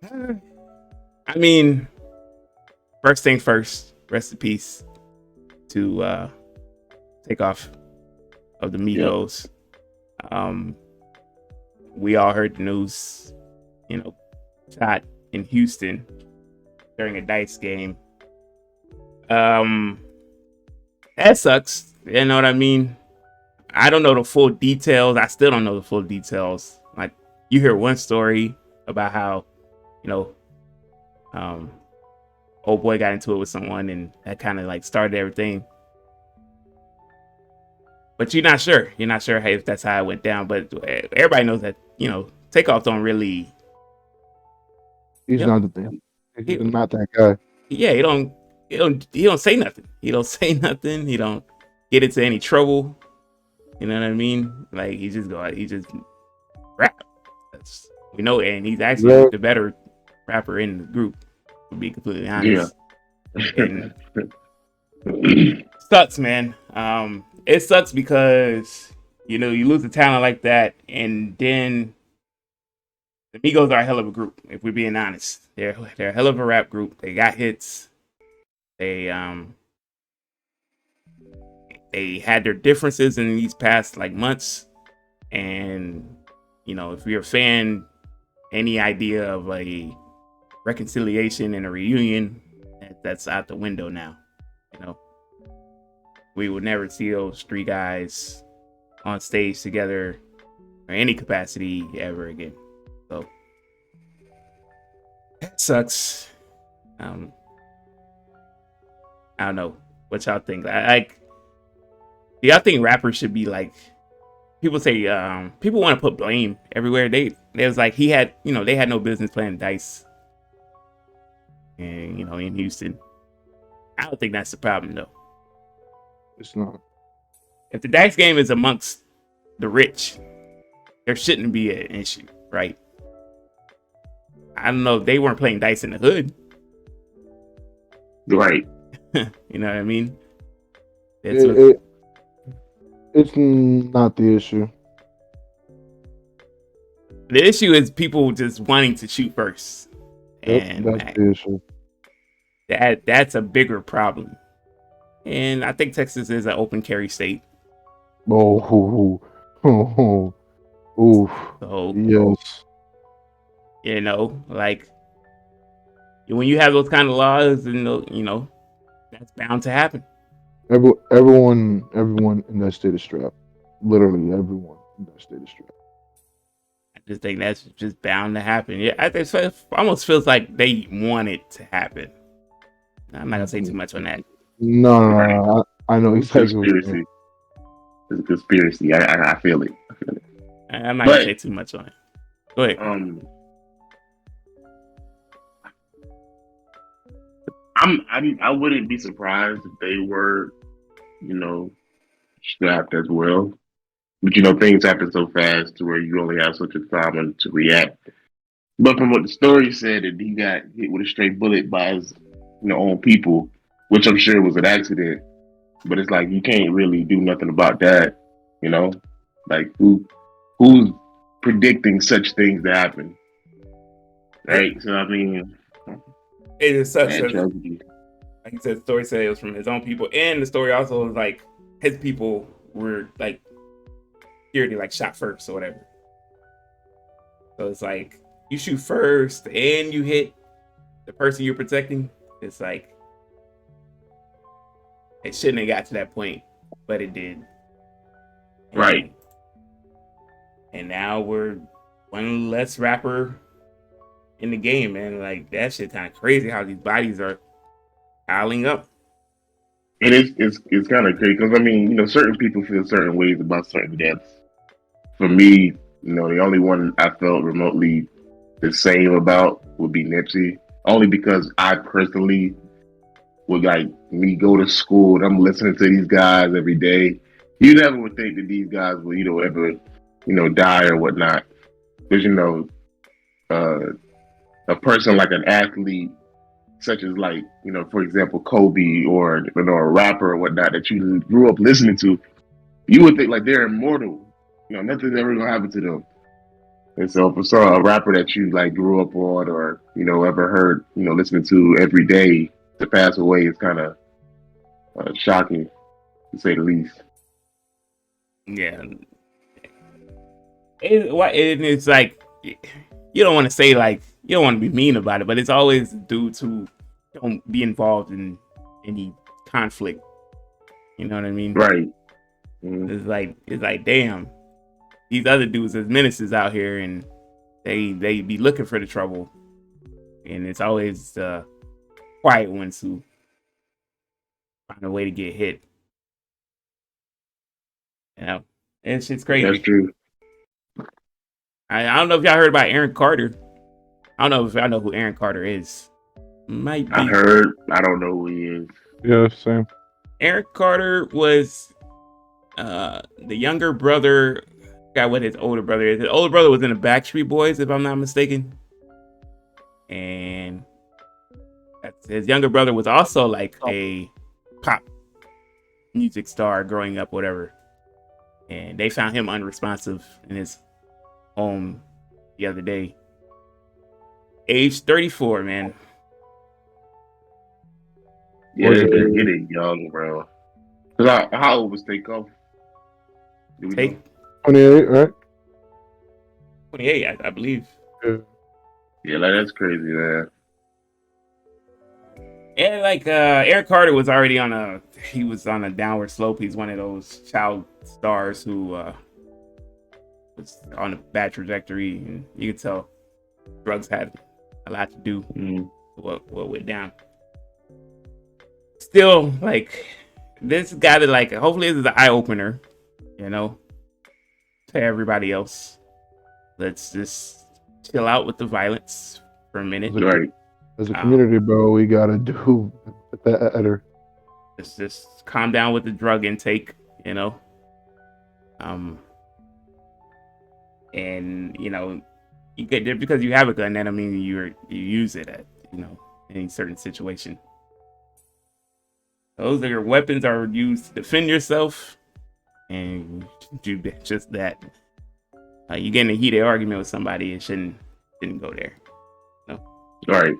I mean, first thing first, rest in peace to Takeoff of the Migos. We all heard the news, you know, shot in Houston during a Dice game. That sucks. You know what I mean? I don't know the full details. I still don't know the full details. Like, you hear one story about how, you know, old boy got into it with someone and that kind of like started everything. But you're not sure. You're not sure if that's how it went down. But everybody knows that, you know, Takeoff don't really. He's not the thing. He's not that guy. Yeah, he don't say nothing. He don't say nothing. He don't get into any trouble. You know what I mean? Like he just rap. We know, and he's actually the better rapper in the group, to be completely honest. Yeah. And sucks, man. It sucks because, you know, you lose a talent like that, and then the Migos are a hell of a group, if we're being honest. They're a hell of a rap group. They got hits. They had their differences in these past like months, and you know, if you're a fan, any idea of a reconciliation and a reunion, that's out the window now. You know, we would never see those 3 guys on stage together or any capacity ever again. So that sucks. I don't know what y'all think. Do y'all think rappers should be like? People say people want to put blame everywhere. They was like they had no business playing Dice, and you know, in Houston. I don't think that's the problem though. It's not. If the Dice game is amongst the rich, there shouldn't be an issue, right? I don't know. They weren't playing Dice in the hood, right? You know what I mean? It's not the issue. The issue is people just wanting to shoot first. And that's the issue. That's a bigger problem. And I think Texas is an open carry state. So, yes. You know, like when you have those kind of laws, you know, that's bound to happen. Everyone in that state is strapped. Literally everyone in that state is strapped. I just think that's just bound to happen. Yeah, it almost feels like they want it to happen. I'm not gonna say too much on that. No, I know exactly. Conspiracy. It's a conspiracy. I feel it. I'm not gonna say too much on it. Go ahead. I wouldn't be surprised if they were, you know, strapped as well. But you know, things happen so fast to where you only have such a time to react. But from what the story said, that he got hit with a straight bullet by his, you know, own people, which I'm sure was an accident. But it's like you can't really do nothing about that, you know. Like who's predicting such things to happen, right? So I mean. It sucks. Like you said, the story said it was from his own people, and the story also was like his people were like security, like shot first or whatever. So it's like you shoot first and you hit the person you're protecting. It's like it shouldn't have got to that point, but it did. Right. And now we're one less rapper in the game, man. Like that shit kind of crazy how these bodies are piling up. It's kind of crazy because I mean, certain people feel certain ways about certain deaths. For me, the only one I felt remotely the same about would be Nipsey, only because I personally would like me go to school and I'm listening to these guys every day. You never would think that these guys would, ever, die or whatnot. Because a person like an athlete, such as like, for example, Kobe or a rapper or whatnot that you grew up listening to, you would think like they're immortal. Nothing's ever gonna happen to them. And so for a rapper that you like grew up on or, ever heard, listening to every day to pass away is kind of shocking to say the least. Yeah. It's like, you don't want to say like, you don't want to be mean about it, but it's always dudes who don't be involved in any conflict. You know what I mean? Right. Mm-hmm. It's like, damn, these other dudes as menaces out here, and they be looking for the trouble, and it's always the quiet ones who find a way to get hit. And shit's crazy. That's true. I don't know if y'all heard about Aaron Carter. I don't know if y'all know who Aaron Carter is. Might be. I heard. I don't know who he is. Yeah, same. Aaron Carter was the younger brother. Got what his older brother is. His older brother was in the Backstreet Boys, if I'm not mistaken. And his younger brother was also like a pop music star growing up, whatever. And they found him unresponsive in his home the other day. Age 34, man. Yeah, they're getting young, bro. How old was Takeoff? 28, right? 28, I believe. Yeah, like that's crazy, man. And like Eric Carter was already on a downward slope. He's one of those child stars who was on a bad trajectory, and you could tell drugs had a lot to do with what went down. Still, like, this got to, like, hopefully this is an eye opener, to everybody else. Let's just chill out with the violence for a minute. Right. As a community, bro, we gotta do better. Let's just calm down with the drug intake, and you get, because you have a gun, that I mean you use it at any certain situation. Those are your weapons are used to defend yourself, and do just that. You get in a heated argument with somebody, it shouldn't go there. No. Right.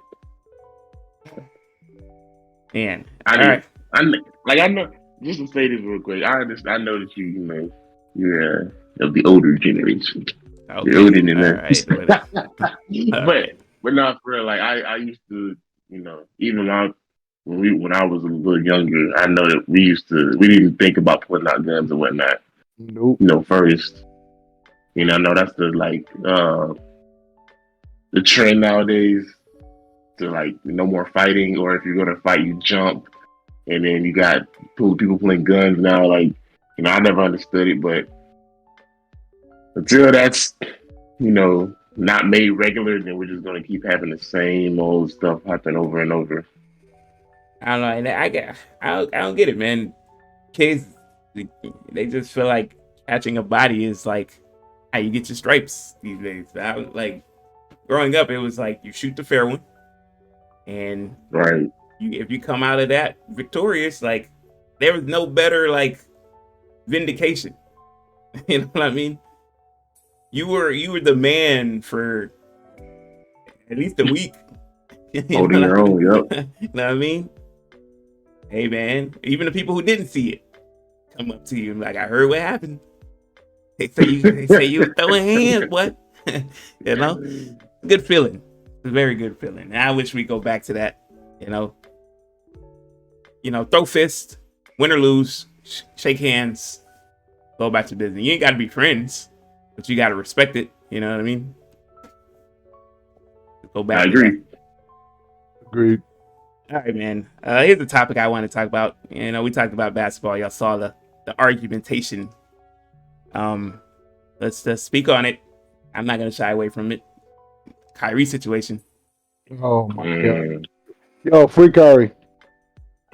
Man, I know. Just to say this real quick, I know that you're of the older generation. Okay. You're older than that. Right. But not for real. Like I used to, even when I was a little younger, I know that we didn't think about putting out guns and whatnot. Nope. First. I know that's the trend nowadays to like no more fighting, or if you're gonna fight, you jump. And then you got people pulling guns now. Like, I never understood it, but until that's, not made regular, then we're just gonna keep having the same old stuff happen over and over. I don't know. And I don't get it, man. Kids, they just feel like catching a body is like how you get your stripes these days. Like growing up, it was like you shoot the fair one, and right. If you come out of that victorious, like there was no better like vindication. You know what I mean? You were the man for at least a week. Holding your own, yep. You know what I mean? Hey man, even the people who didn't see it come up to you and like, I heard what happened. They say you were throwing hands, what? Good feeling. It's a very good feeling. And I wish we go back to that. Throw fist, win or lose, shake hands, Go about your business. You ain't got to be friends, but you got to respect it. You know what I mean? Go back. I agree. Agreed. All right, man. Here's the topic I want to talk about. You know, we talked about basketball. Y'all saw the argumentation. Let's speak on it. I'm not gonna shy away from it. Kyrie situation. Oh my god. Yo, free Kyrie.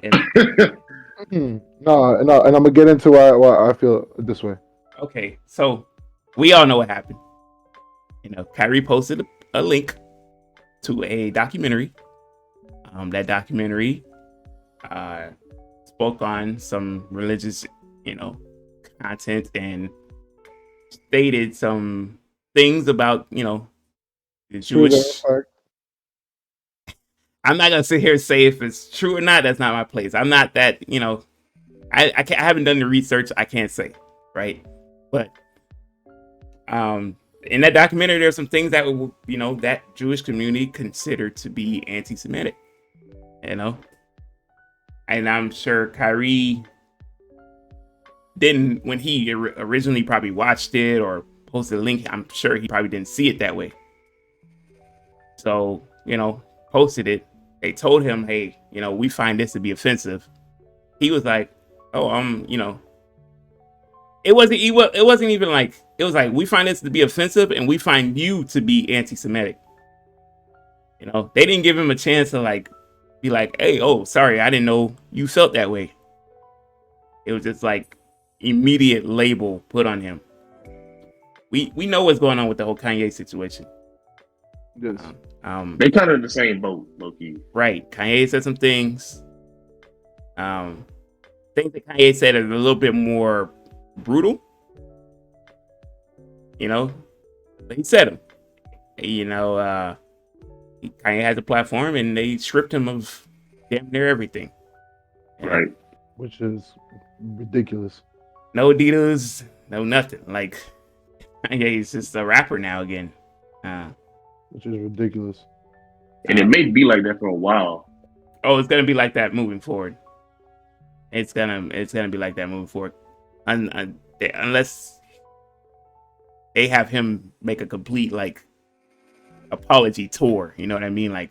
And, no, and I'm gonna get into why I feel this way. Okay, so we all know what happened. You know, Kyrie posted a link to a documentary. That documentary spoke on some religious, content and stated some things about, the Jewish. I'm not gonna sit here and say if it's true or not. That's not my place. I'm not that, I haven't done the research. I can't say, right? But in that documentary, there's some things that that Jewish community considered to be anti-Semitic. And I'm sure Kyrie didn't, when he originally probably watched it or posted a link, I'm sure he probably didn't see it that way. So, posted it. They told him, hey, we find this to be offensive. He was like, oh, it wasn't even like, it was like, we find this to be offensive and we find you to be anti-Semitic. They didn't give him a chance to be like, hey, oh, sorry, I didn't know you felt that way. It was just like immediate label put on him. We know what's going on with the whole Kanye situation. Yes. They kind of in the same boat, low-key. Right. Kanye said some things. Things that Kanye said are a little bit more brutal. But he said them. Kanye has a platform and they stripped him of damn near everything. Right. Which is ridiculous. No Adidas, no nothing. Like, Kanye is just a rapper now again. Which is ridiculous. And it may be like that for a while. Oh, it's gonna be like that moving forward. It's gonna be like that moving forward, unless they have him make a complete apology tour. You know what I mean? I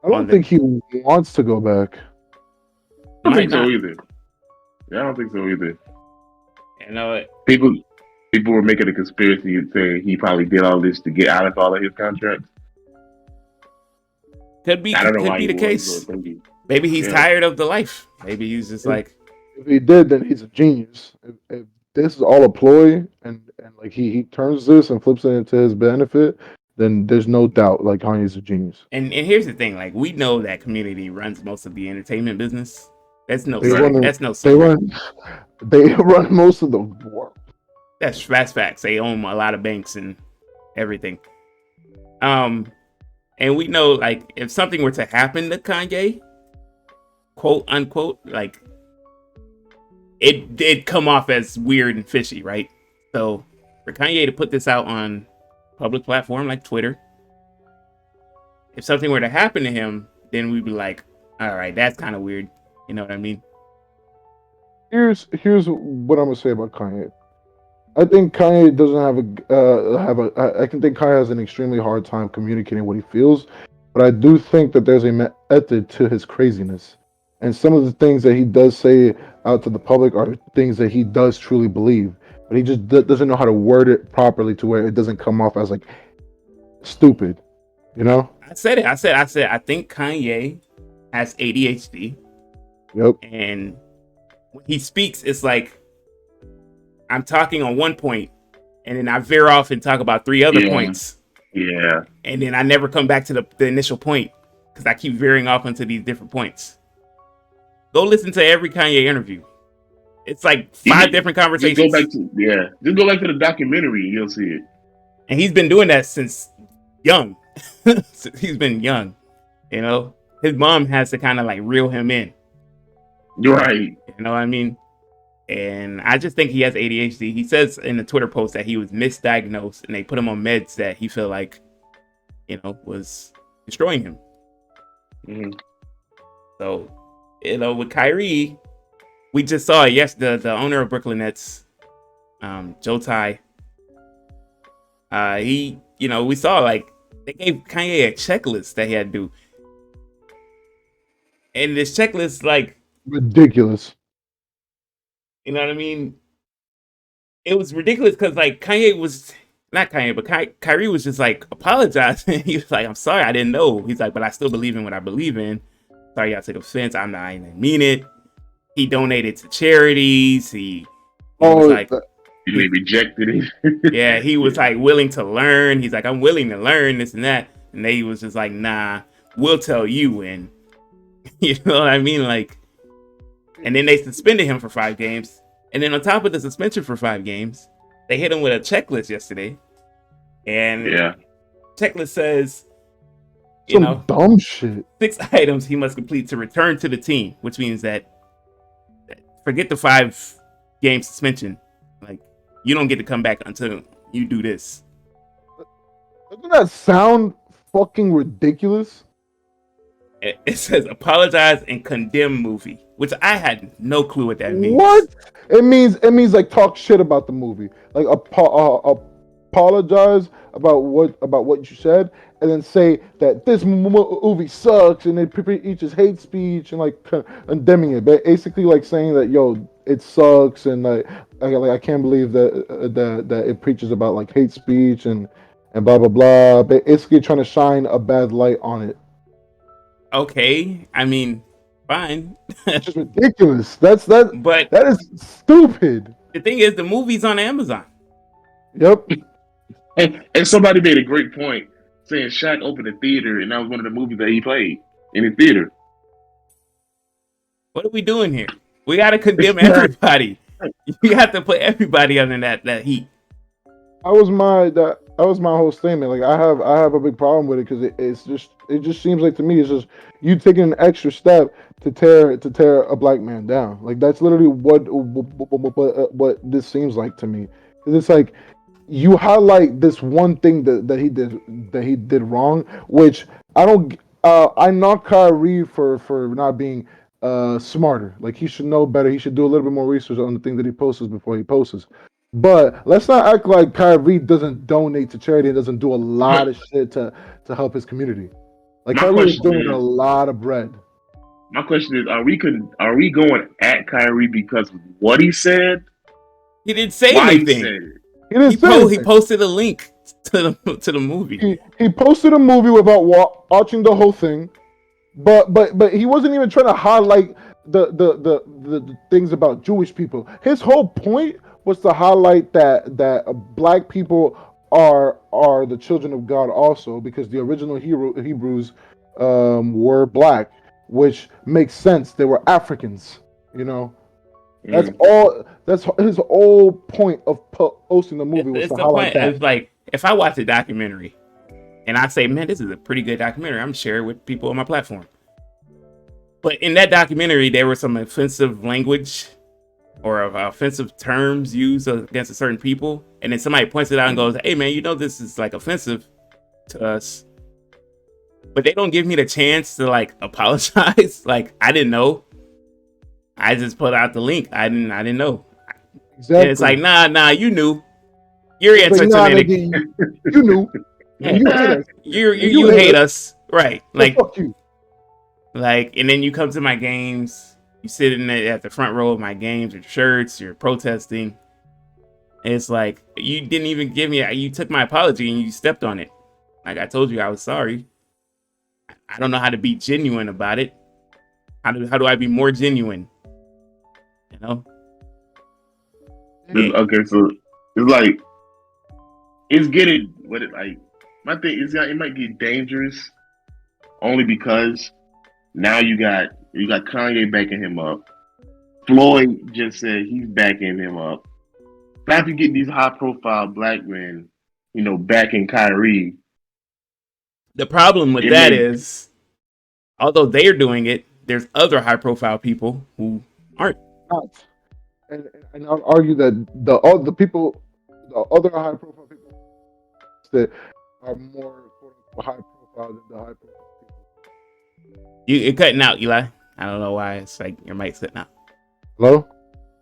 don't think he wants to go back. I don't think so either. Yeah, I don't think so either. People were making a conspiracy and saying he probably did all this to get out of all of his contracts. Could be the case. Maybe he's tired of the life. Maybe he's just if he did, then he's a genius. If this is all a ploy and he turns this and flips it into his benefit, then there's no doubt Kanye's a genius. And here's the thing, we know that community runs most of the entertainment business. That's no secret. They run most of the world. That's facts. They own a lot of banks and everything. And we know if something were to happen to Kanye, quote unquote, it did come off as weird and fishy, right? So for Kanye to put this out on public platform like Twitter, if something were to happen to him, then we'd be like, all right, that's kind of weird. You know what I mean? Here's what I'm gonna say about Kanye. I think Kanye doesn't I think Kanye has an extremely hard time communicating what he feels, but I do think that there's a method to his craziness, and some of the things that he does say out to the public are things that he does truly believe, but he just doesn't know how to word it properly to where it doesn't come off as stupid. I said it. I think Kanye has ADHD. Yep. And when he speaks, it's like I'm talking on one point, and then I veer off and talk about three other points. Yeah. And then I never come back to the initial point because I keep veering off into these different points. Go listen to every Kanye interview. It's like 5 different conversations. Just go back to the documentary and you'll see it. And he's been doing that since young. He's been young. His mom has to kind of reel him in. You're right. You know what I mean? And I just think he has ADHD. He says in the Twitter post that he was misdiagnosed and they put him on meds that he felt was destroying him. Mm-hmm. So, with Kyrie, we just saw it. Yes, the owner of Brooklyn Nets Joe Tai. We saw like they gave Kanye a checklist that he had to do, and this checklist, like, ridiculous. You know what I mean? It was ridiculous because like Kanye was not Kanye, but Kyrie was just like apologizing. He was like, "I'm sorry, I didn't know." He's like, "But I still believe in what I believe in. Sorry, y'all took offense. I didn't mean it." He donated to charities. He was like, they rejected it. Yeah, he was like willing to learn. He's like, "I'm willing to learn this and that," and they was just like, "Nah, we'll tell you." And you know what I mean? Like, and then they suspended him for 5 games. And then on top of the suspension for 5 games, they hit him with a checklist yesterday. And checklist says, some dumb shit. 6 items he must complete to return to the team, which means that forget the 5-game suspension. Like, you don't get to come back until you do this. Doesn't that sound fucking ridiculous? It says apologize and condemn movie, which I had no clue what that means. What? It means like talk shit about the movie, like apologize about what you said, and then say that this movie sucks, and it preaches just hate speech and like condemning it, but basically like saying that it sucks, and like I can't believe that it preaches about like hate speech and blah blah blah, basically trying to shine a bad light on it. Okay, I mean, fine. It's just ridiculous. But that is stupid. The thing is, the movie's on Amazon. Yep. And somebody made a great point saying Shaq opened a theater, and that was one of the movies that he played in the theater. What are we doing here? We got to condemn everybody. You have to put everybody under that heat. That was my whole statement. Like I have a big problem with it because it just seems like to me it's just you taking an extra step to tear a black man down. Like that's literally what this seems like to me. Because it's like you highlight this one thing that he did wrong, which I knock Kyrie for not being smarter. Like he should know better. He should do a little bit more research on the thing that he posts before he posts. But let's not act like Kyrie doesn't donate to charity and doesn't do a lot of shit to help his community. Like Kyrie is doing a lot of bread. My question is: Are we going at Kyrie because of what he said? He didn't say anything. He posted a link to the movie. He posted a movie without watching the whole thing, but he wasn't even trying to highlight the things about Jewish people. His whole point was to highlight that black people are the children of God also, because the original Hebrews were black, which makes sense. They were Africans, you know. That's all. That's his whole point of posting the movie was to highlight that. It's like if I watch a documentary and I say, "Man, this is a pretty good documentary," I'm sharing it with people on my platform. But in that documentary, there was some offensive language or offensive terms used against a certain people, and then somebody points it out and goes, "Hey, man, this is like offensive to us," but they don't give me the chance to like apologize. Like I didn't know. I just put out the link. I didn't know. Exactly. And it's like, nah, you knew. You're anti-Semitic. You knew. You hate us. You hate us, right? Like, fuck you. Like, and then you come to my games. You sit at the front row of my games, your shirts, you're protesting. And it's like, you didn't even give me, you took my apology and you stepped on it. Like I told you, I was sorry. I don't know how to be genuine about it. How do I be more genuine? You know? Okay, so it's like, it's getting, my thing is it might get dangerous only because now you got Kanye backing him up. Floyd just said he's backing him up. Now you get these high-profile black men, backing Kyrie. The problem with that is, although they're doing it, there's other high-profile people who aren't. And I'll argue that the other high-profile people that are more high-profile than the high-profile people. You're cutting out, Eli. I don't know why. It's like your mic's cutting out. Hello?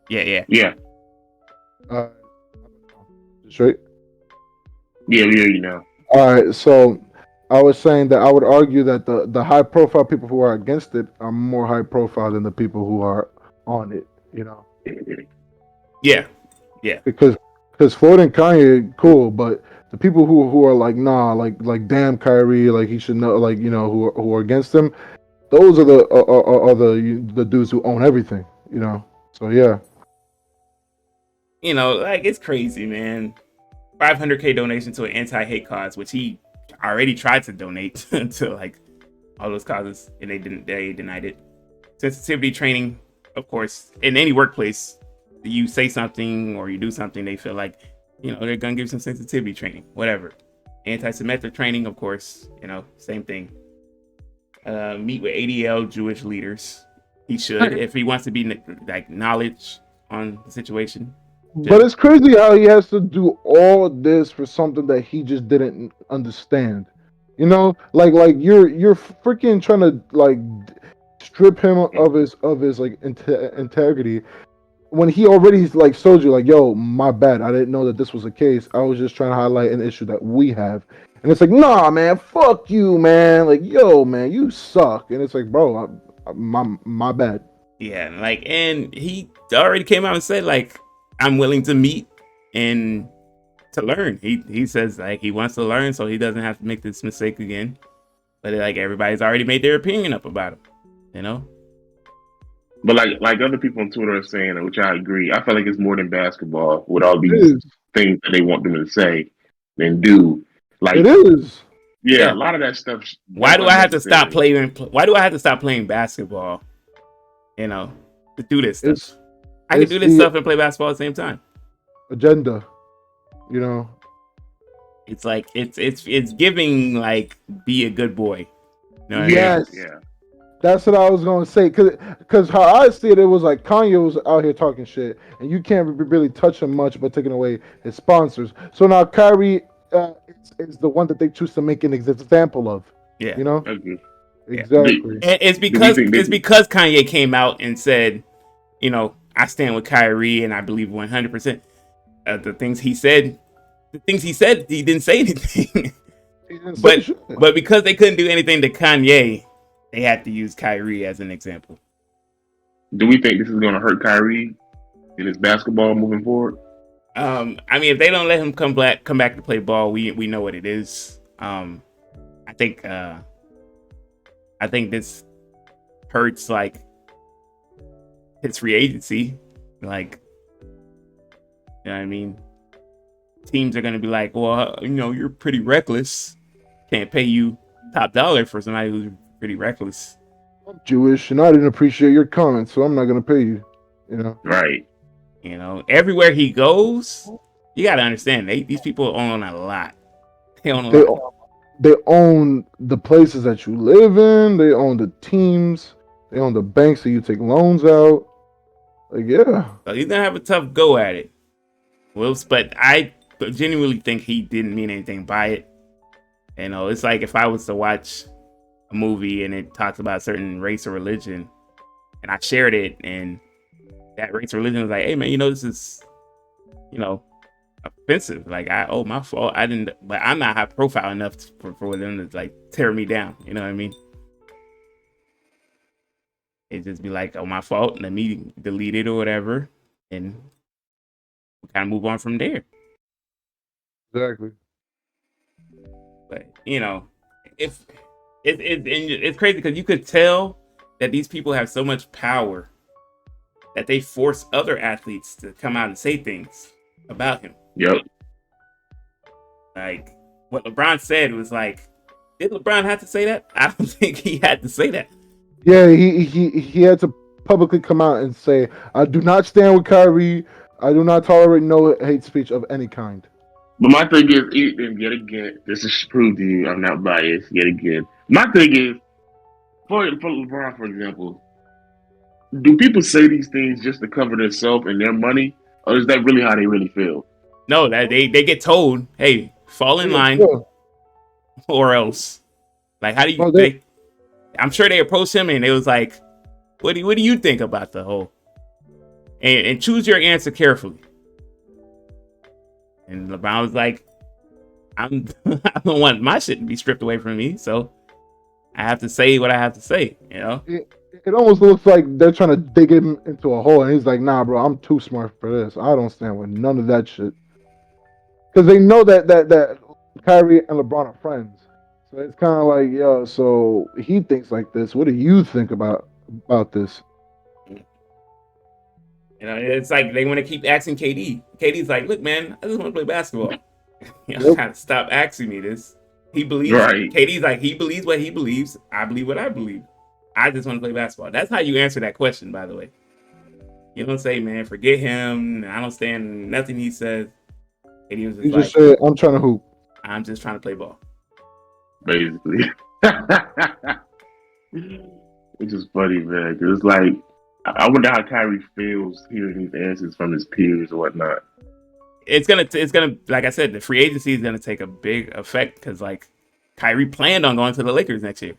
Yeah. Straight. Yeah, we hear you now. All right, so I was saying that I would argue that the high profile people who are against it are more high profile than the people who are on it. You know. Yeah. Because Floyd and Kanye, cool, but the people who are like, nah, like damn Kyrie, like he should know, like who are against him, those are the dudes who own everything. You know. So yeah. Like it's crazy, man. 500K donation to an anti-hate cause, which he already tried to donate to like all those causes, and they denied it. Sensitivity training, of course, in any workplace, you say something or you do something, they feel like, they're gonna give you some sensitivity training, whatever. Anti-Semitic training, of course, same thing. Meet with ADL Jewish leaders. He should, if he wants to be like knowledge on the situation. But it's crazy how he has to do all this for something that he just didn't understand. Like you're freaking trying to like strip him of his like integrity when he already like told you like, yo, my bad, I didn't know that this was the case. I was just trying to highlight an issue that we have. And it's like, nah, man, fuck you, man. Like, yo, man, you suck. And it's like, bro, my bad. Yeah, like, and he already came out and said like, I'm willing to meet and to learn. He says like he wants to learn so he doesn't have to make this mistake again. But like everybody's already made their opinion up about him, But like other people on Twitter are saying, which I agree, I feel like it's more than basketball with all these things that they want them to say and do. Like it is. Yeah, a lot of that stuff. Why do I have to stop playing? Why do I have to stop playing basketball? To do this stuff. I can do this stuff and play basketball at the same time. Agenda, It's like it's giving like be a good boy. Yes. Yeah. That's what I was gonna say. Cause how I see it, it was like Kanye was out here talking shit, and you can't really touch him much, but taking away his sponsors. So now Kyrie is the one that they choose to make an example of. Yeah. Okay. Exactly. And it's because Kanye came out and said, I stand with Kyrie, and I believe 100%. The things he said, he didn't say anything. But because they couldn't do anything to Kanye, they had to use Kyrie as an example. Do we think this is going to hurt Kyrie in his basketball moving forward? I mean, if they don't let him come back to play ball, we know what it is. I think this hurts like his free agency. Like, you know what I mean? Teams are gonna be like, well, you're pretty reckless. Can't pay you top dollar for somebody who's pretty reckless. I'm Jewish, and I didn't appreciate your comments, so I'm not gonna pay you. Right. Everywhere he goes, you gotta understand these people own a lot. They own a lot. They own the places that you live in. They own the teams. They own the banks that you take loans out. Like, yeah. So he's gonna have a tough go at it. But I genuinely think he didn't mean anything by it. It's like if I was to watch a movie and it talks about a certain race or religion, and I shared it, and that race or religion was like, hey man, this is, offensive. Like, my fault. I didn't, but I'm not high profile enough for them to like tear me down. You know what I mean? It just be like, my fault. Let me delete it or whatever, and kind of move on from there. Exactly. But if it's crazy because you could tell that these people have so much power that they force other athletes to come out and say things about him. Yep. Like what LeBron said was like, did LeBron have to say that? I don't think he had to say that. Yeah, he had to publicly come out and say, I do not stand with Kyrie. I do not tolerate no hate speech of any kind. But my thing is, yet again, this is proof to you I'm not biased. Yet again, my thing is, for LeBron, for example, do people say these things just to cover themselves and their money, or is that really how they really feel? No, that they get told, hey, fall in line, or else. Like, how do you? I'm sure they approached him and it was like, what do you think about the whole? And choose your answer carefully. And LeBron was like, I don't want my shit to be stripped away from me, so I have to say what I have to say, you know? It almost looks like they're trying to dig him into a hole, and he's like, "Nah, bro, I'm too smart for this. I don't stand with none of that shit." Because they know that Kyrie and LeBron are friends, so it's kind of like, yo. So he thinks like this. What do you think about this? You know, it's like they want to keep asking KD. KD's like, look, man, I just want to play basketball. You know, kind of stop asking me this. He believes. Right. KD's like, he believes what he believes. I believe what I believe. I just want to play basketball. That's how you answer that question, by the way. You don't say, man, forget him. I don't stand nothing he says. KD was You just say, I'm trying to hoop. I'm just trying to play ball. Basically. Which is funny, man. Because it's like, I wonder how Kyrie feels hearing these answers from his peers or whatnot. It's gonna, like I said, the free agency is gonna take a big effect because, like, Kyrie planned on going to the Lakers next year,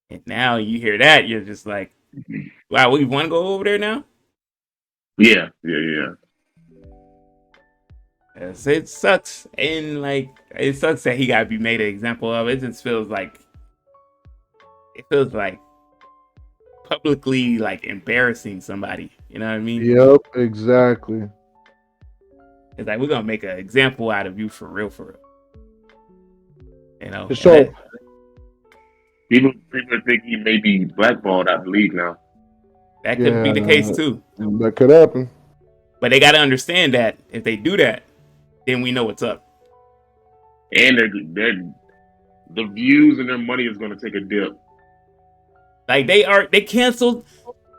and now you hear that, you're just like, wow, we want to go over there now? Yeah. Yes, it sucks, and like, it sucks that he got to be made an example of. It just feels like publicly like embarrassing somebody. You know what I mean? Yep, exactly. It's like, we're gonna make an example out of you for real. You know, So people think he may be blackballed out the league now. That could be the case too. That could happen. But they got to understand that if they do that, then we know what's up. And the views and their money is going to take a dip. Like they canceled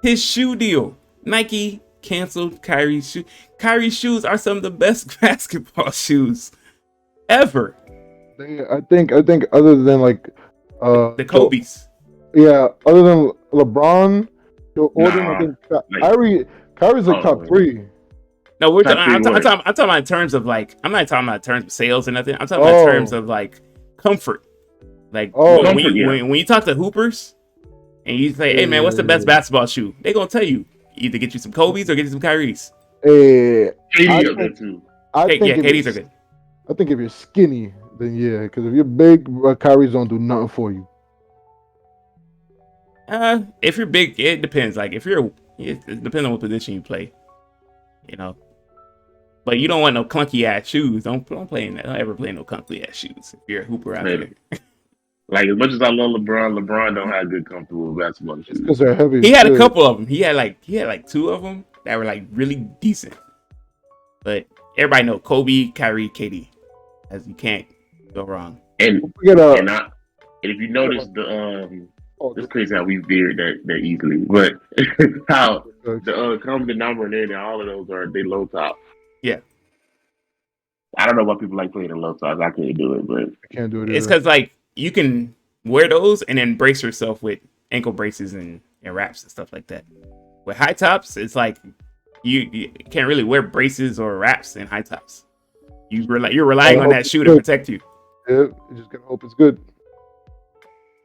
his shoe deal. Nike canceled Kyrie's shoe. Kyrie's shoes are some of the best basketball shoes ever. I think other than like the Kobe's. Other than LeBron, I think Kyrie's like top 3. No, I'm talking about in terms of like, I'm not talking about in terms of sales or nothing. I'm talking about in terms of like comfort. Like when you talk to hoopers and you say, hey man, what's the best basketball shoe? They're gonna tell you either get you some Kobe's or get you some Kyrie's. KD are good too. KD's are good. I think if you're skinny, then yeah, because if you're big, Kyrie's don't do nothing for you. If you're big, it depends. Like it depends on what position you play. You know. But you don't want no clunky ass shoes. Don't play in that. Don't ever play no clunky ass shoes if you're a hooper out there. Like, as much as I love LeBron don't have good comfortable basketball shoes. Because they're heavy. He had a couple of them. He had like 2 of them that were like really decent. But everybody know Kobe, Kyrie, KD, as you can't go wrong. And if you notice it's crazy how we veered that easily, but how the common denominator, all of those are they low top. Yeah. I don't know why people like playing in low tops. I can't do it, but I can't do it. It's because like you can wear those and then brace yourself with ankle braces and wraps and stuff like that. With high tops, it's like you can't really wear braces or wraps in high tops. You're relying on that shoe to protect you. Yeah, you just gotta hope it's good.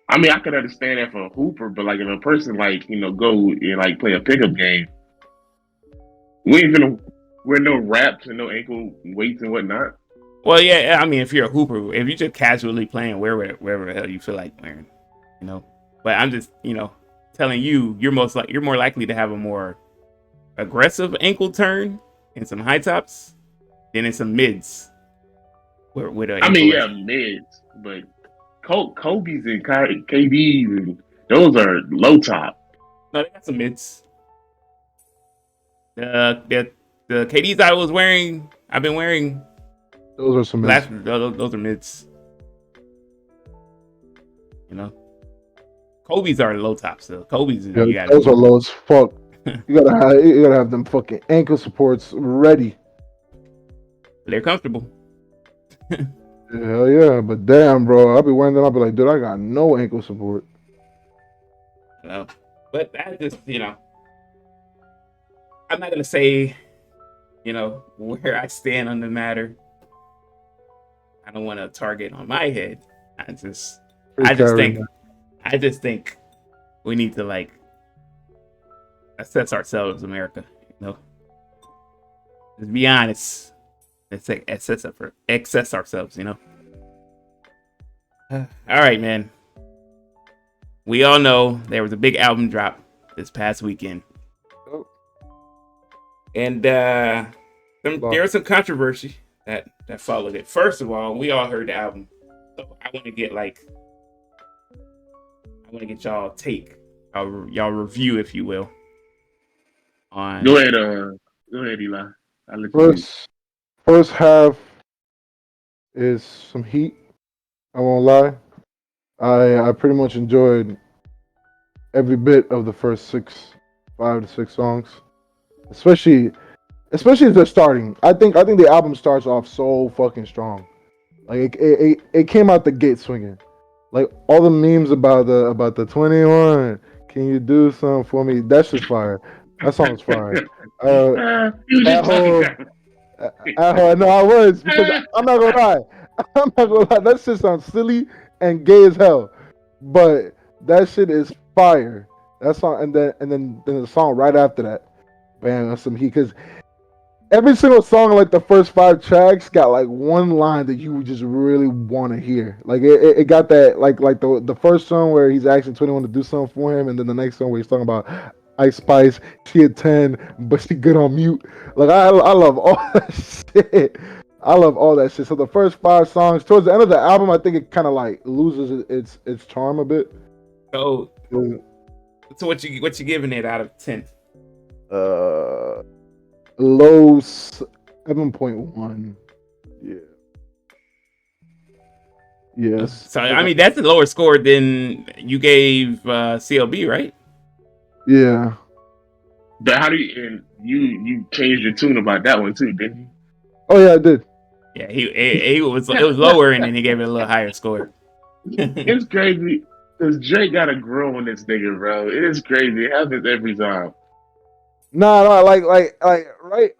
I mean, I could understand that for a hooper, but like if a person like go and like play a pickup game, we ain't gonna wear no wraps and no ankle weights and whatnot. Well, yeah, I mean, if you're a hooper, if you're just casually playing, wherever the hell you feel like wearing, But I'm just, telling you, you're more likely to have a more aggressive ankle turn in some high tops than in some mids. Mids, but Kobe's and KD's and those are low top. No, they got some mids. The KDs I've been wearing. Those are some mids. Those are mids. Kobe's are low tops. So Kobe's, those are low as fuck. you gotta have them fucking ankle supports ready. They're comfortable. Hell yeah, but damn, bro, I'll be wearing them. I'll be like, dude, I got no ankle support. No, but that just, I'm not gonna say, where I stand on the matter. I don't want to target on my head. I just think we need to like assess ourselves, America. Just be honest. Let's excess ourselves, you know. All right, man. We all know there was a big album drop this past weekend. Oh. And there was some controversy that followed it. First of all, we all heard the album. So I want to get y'all take y'all review, if you will. On Go ahead, Eli. I'll let you first half is some heat. I won't lie. I pretty much enjoyed every bit of the first 5 to 6 songs, especially as they're starting. I think the album starts off so fucking strong. Like it came out the gate swinging. Like all the memes about the 21. Can you do something for me? That's just fire. That song's fire. That whole. No, I was because I'm not gonna lie. I'm not gonna lie. That shit sounds silly and gay as hell, but that shit is fire. That song, and then the song right after that, bam, that's some heat. Because every single song, like the first 5 tracks, got like one line that you just really want to hear. Like it got that like the first song where he's asking 21 to do something for him, and then the next song where he's talking about Ice Spice. She a 10, but she good on mute. Like I love all that shit. I love all that shit. So the first 5 songs, towards the end of the album, I think it kind of like loses its charm a bit. So what you giving it out of 10? Low 7.1. Yeah. Yes. So I mean that's a lower score than you gave CLB, right? Yeah. But how do you changed your tune about that one too, didn't you? Oh yeah, I did. Yeah, it was lower and then he gave it a little higher score. It's crazy because Drake got to grow on this nigga, bro. It is crazy. It happens every time. No, like right.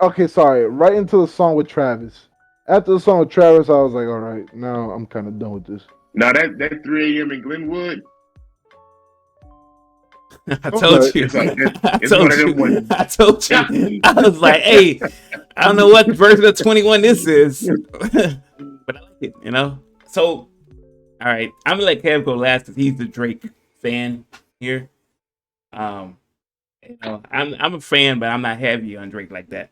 Okay, sorry. Right into the song with Travis. After the song with Travis, I was like, all right, now I'm kind of done with this. Now that 3 a.m. in Glenwood. I told you. I told you. I was like, hey, I don't know what version of 21 this is, but I like it, you know? So, all right, I'm gonna let Kev go last because he's the Drake fan here. You know, I'm a fan, but I'm not heavy on Drake like that.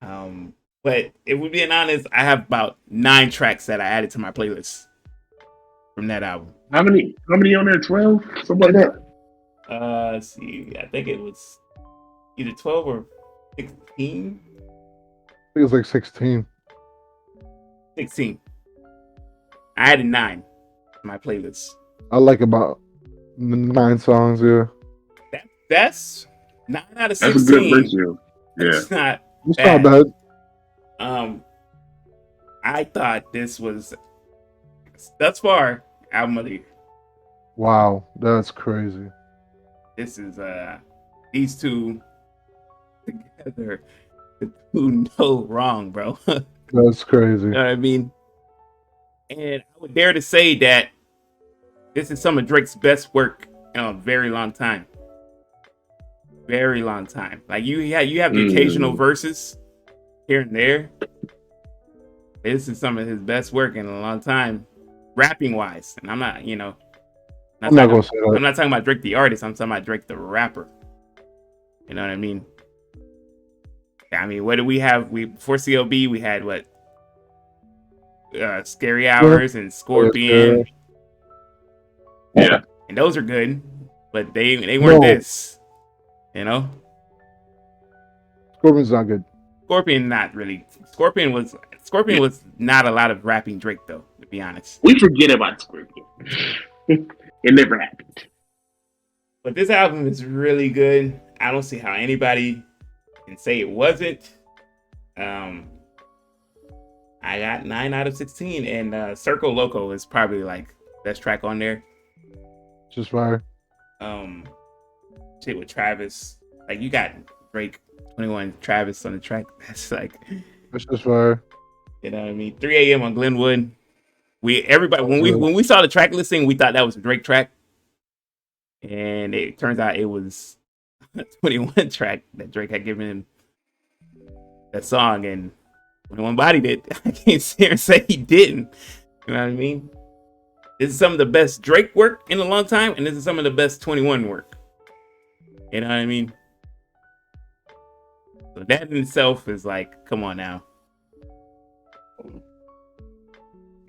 But if we're being honest, I have about 9 tracks that I added to my playlist from that album. How many on there? 12? Something like that. Let's see. I think it was either 12 or 16. I think it was like 16. 16. I added 9 to my playlist. I like about 9 songs, yeah. That's 9 out of 16. That's a good ratio. Yeah. It's not bad. I thought this was thus far album of the year. Wow, that's crazy. This is these two together do no wrong, bro. That's crazy. You know what I mean? And I would dare to say that this is some of Drake's best work in a very long time. Very long time. Like you have the occasional verses here and there. This is some of his best work in a long time, rapping wise. And I'm not, I'm not talking about Drake the artist. I'm talking about Drake the rapper. You know what I mean? I mean, what do we have? Before CLB, we had what? Scary Hours and Scorpion. Yeah. And those are good, but they weren't this. You know? Scorpion's not good. Scorpion not really. Scorpion was not a lot of rapping Drake though, to be honest. We forget about Scorpion. It never happened. But this album is really good. I don't see how anybody can say it wasn't. I got 9 out of 16, and Circle Loco is probably like best track on there. Just fire. Shit with Travis, like you got Drake, 21, Travis on the track. That's just fire. You know what I mean? 3 a.m. on Glenwood. When we saw the track listing, we thought that was a Drake track, and it turns out it was a 21 track that Drake had given him that song, and 21 bodied it. I can't sit here and say he didn't. You know what I mean? This is some of the best Drake work in a long time, and this is some of the best 21 work. You know what I mean? So that in itself is like, come on now.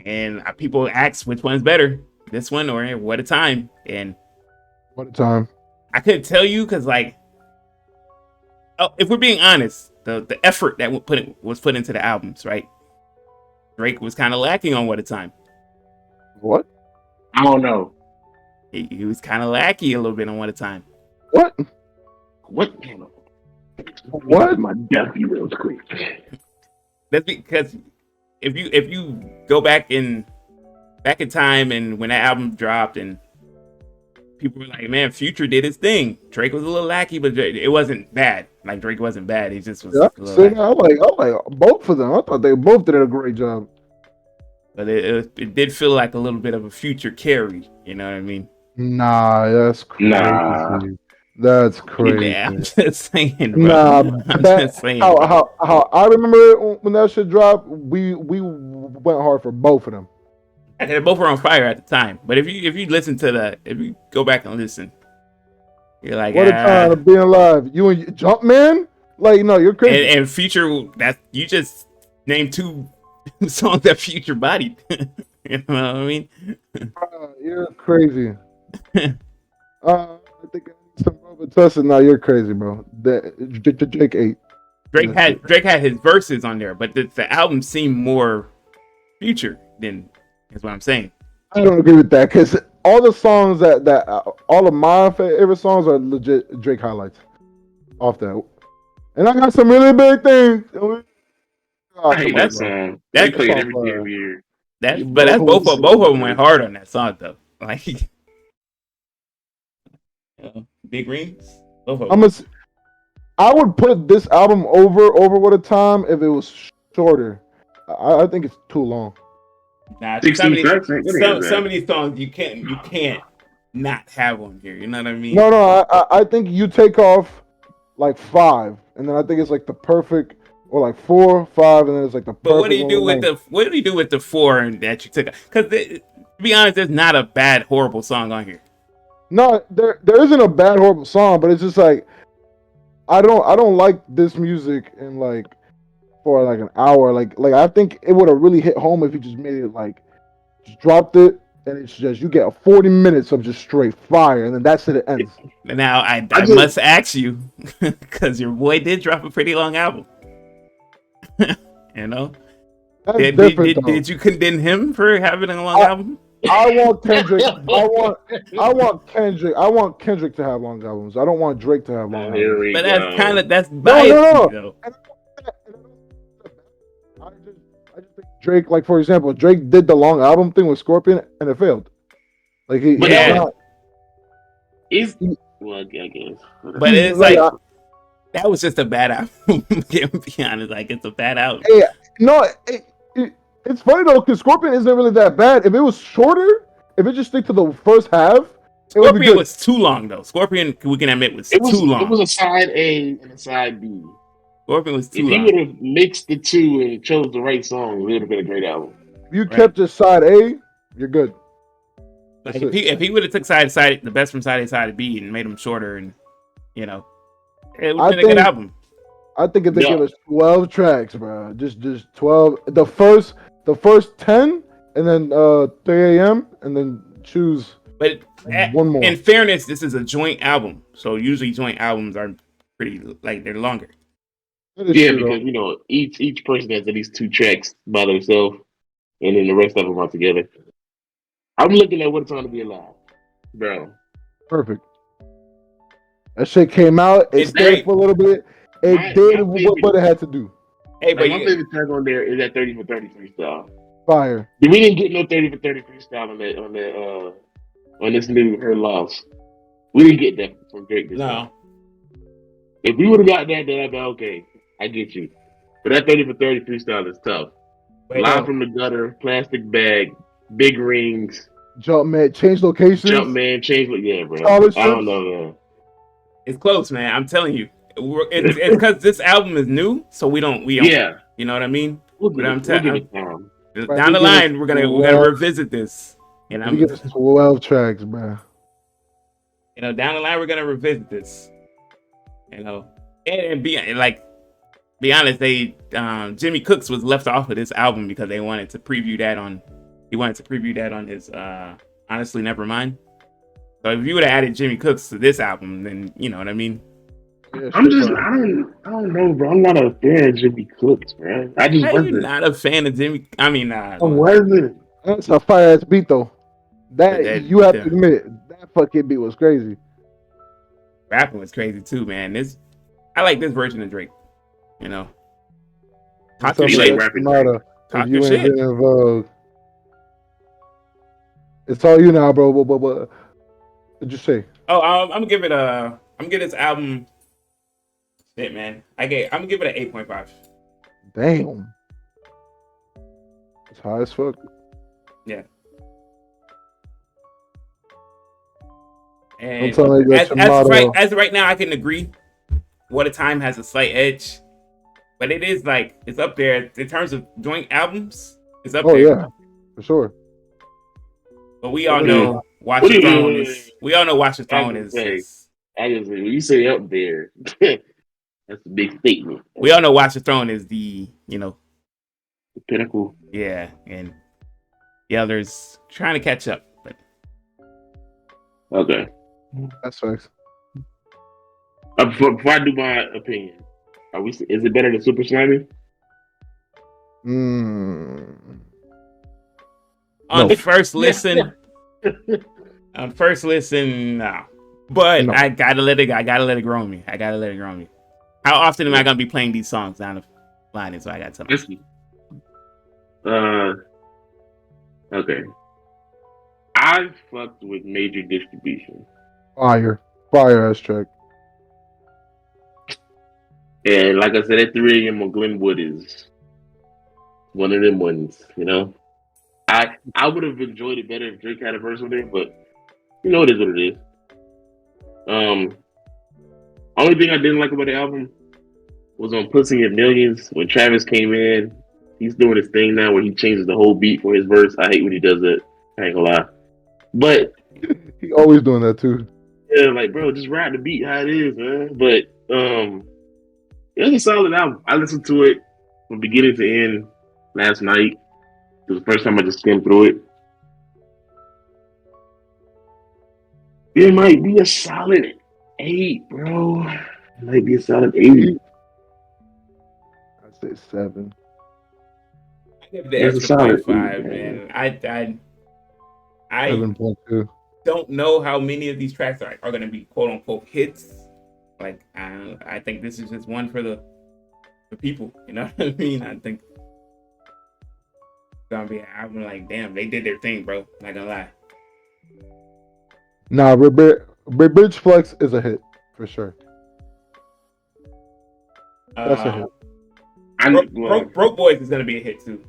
And people ask which one's better, this one or What a Time. And What a Time. I couldn't tell you because, like, if we're being honest, the effort that was put into the albums, right? Drake was kind of lacking on What a Time. What? I don't know. He was kind of lackey a little bit on What a Time. What? What? What? My Duffy real quick. That's because if you go back in time and when that album dropped and people were like, man, Future did his thing. Drake was a little lackey, but it wasn't bad. Like, Drake wasn't bad. He just was. Yeah, I like both of them. I thought they both did a great job. But it did feel like a little bit of a Future carry. You know what I mean? Nah, that's crazy. Nah. That's crazy. Yeah, I'm just saying, bro. Nah, I'm just saying. How I remember when that shit dropped, we went hard for both of them. And they both were on fire at the time. But if you listen to if you go back and listen, you're like, What a time of being alive. You and Jumpman? Like, no, you're crazy. And Future, that you just named two songs that Future bodied. You know what I mean? You're crazy. I think some Robert Tussin. Now you're crazy, bro. Drake 8. Drake had his verses on there, but the album seemed more Future than is what I'm saying. I don't agree with that because all the songs that all of my favorite songs are legit Drake highlights off that. And I got some really big things. I hate that song. They play it every damn year. But that's both of them went hard on that song though. Like, Big Rings. Both of them. I would put this album over What a Time if it was shorter. I think it's too long. Nah, some of these songs you can't not have on here. You know what I mean? No. I think you take off like 5, and then I think it's like the perfect, or like 4, 5, and then it's like the perfect. But what do you do with the 4 that you took? Because to be honest, there's not a bad horrible song on here. No, there isn't a bad horrible song, but it's just like I don't like this music in like for like an hour. Like I think it would have really hit home if you just made it like just dropped it and it's just you get 40 minutes of just straight fire and then that's it ends. Now I must ask you because your boy did drop a pretty long album. You know, did you condemn him for having a long album? I want Kendrick. I want Kendrick to have long albums. I don't want Drake to have long albums. But that's biased. No. I just think Drake, like for example, Drake did the long album thing with Scorpion and it failed. Like well, I guess. But it's like that was just a bad album. To be honest, like it's a bad album. Yeah, no. It's funny though, because Scorpion isn't really that bad. If it was shorter, if it just stick to the first half, Scorpion was too long though. Scorpion, we can admit, was too long. It was a side A and a side B. Scorpion was too long. If he would have mixed the two and chose the right song, it would have been a great album. If you kept just side A, you're good. Like if he would have took side the best from side A, side B, and made them shorter, and it would have been a good album. I think if they give us 12 tracks, bro, just 12. The first 10, and then 3 a.m. and then choose. But one more. In fairness, this is a joint album, so usually joint albums are pretty they're longer. Yeah, because each person has at least 2 tracks by themselves, and then the rest of them are together. I'm looking at What a Time to Be Alive, bro. Perfect. That shit came out. It stayed for a little bit. It did what it had to do. Hey, but my favorite track on there is that 30 for 30 freestyle. Fire. We didn't get no 30 for 30 freestyle on this new Her Loss. We didn't get that from Drake this time. If we would have got that, then I'd be okay. I get you. But that 30 for 30 freestyle is tough. Live from the Gutter, Plastic Bag, Big Rings. Jumpman, change locations. Yeah, bro. I don't know, man. It's close, man. I'm telling you. It's because this album is new, so we don't. Yeah. You know what I mean? We'll But get it down. Down the line, we're gonna revisit this. And he gives 12 tracks, bro. Down the line, we're gonna revisit this. And be honest, Jimmy Cooks was left off of this album because they wanted to preview that on. He wanted to preview that on his Honestly Nevermind. So if you would have added Jimmy Cooks to this album, then you know what I mean. Yeah, I don't know, bro. I'm not a fan of Jimmy Cooks, bro. I just wasn't. You're not a fan of Jimmy? I mean, I wasn't. That's a fire ass beat though. That you have to admit, that fucking beat was crazy. Rapping was crazy too, man. I like this version of Drake. Talk your shit. Talk your shit. It's all you now, bro. What did you say? Oh, I'm gonna give this album. Shit, man. I'm gonna give it an 8.5. Damn. It's high as fuck. Yeah. And as of right now, I can agree. What a Time has a slight edge, but it is it's up there in terms of joint albums. It's up there. Oh yeah, for sure. But we all know Watch the Throne is. We all know Watch the Throne is. I just when you say up there, that's a big statement. We all know Watch the Throne is the the pinnacle. Yeah, and the others trying to catch up, but okay, that's facts. Before I do my opinion, is it better than Super Slimy? On first listen, no. But no. I gotta let it grow on me. How often am I gonna be playing these songs down the line? So I got to tell you. Okay. I fucked with Major Distribution. Fire ass track. And like I said, at 3 a.m. on Glenwood is one of them ones, I would have enjoyed it better if Drake had a verse on there, but it is what it is. Only thing I didn't like about the album was on Pussy and Millions when Travis came in. He's doing his thing now where he changes the whole beat for his verse. I hate when he does that. I ain't gonna lie. But he always doing that too. Yeah, bro, just ride the beat how it is, man. But it was a solid album. I listened to it from beginning to end last night. It was the first time I just skimmed through it. It might be a solid 8, bro. It might be a solid 8. I'd say 7. I give the extra 0.5, man. I 7.2. Don't know how many of these tracks are going to be quote unquote hits. I think this is just one for the people. You know what I mean? I think it's gonna be an album damn, they did their thing, bro. Not gonna lie. Nah, Bridge Flex is a hit for sure. That's a hit. Broke Boys is gonna be a hit too.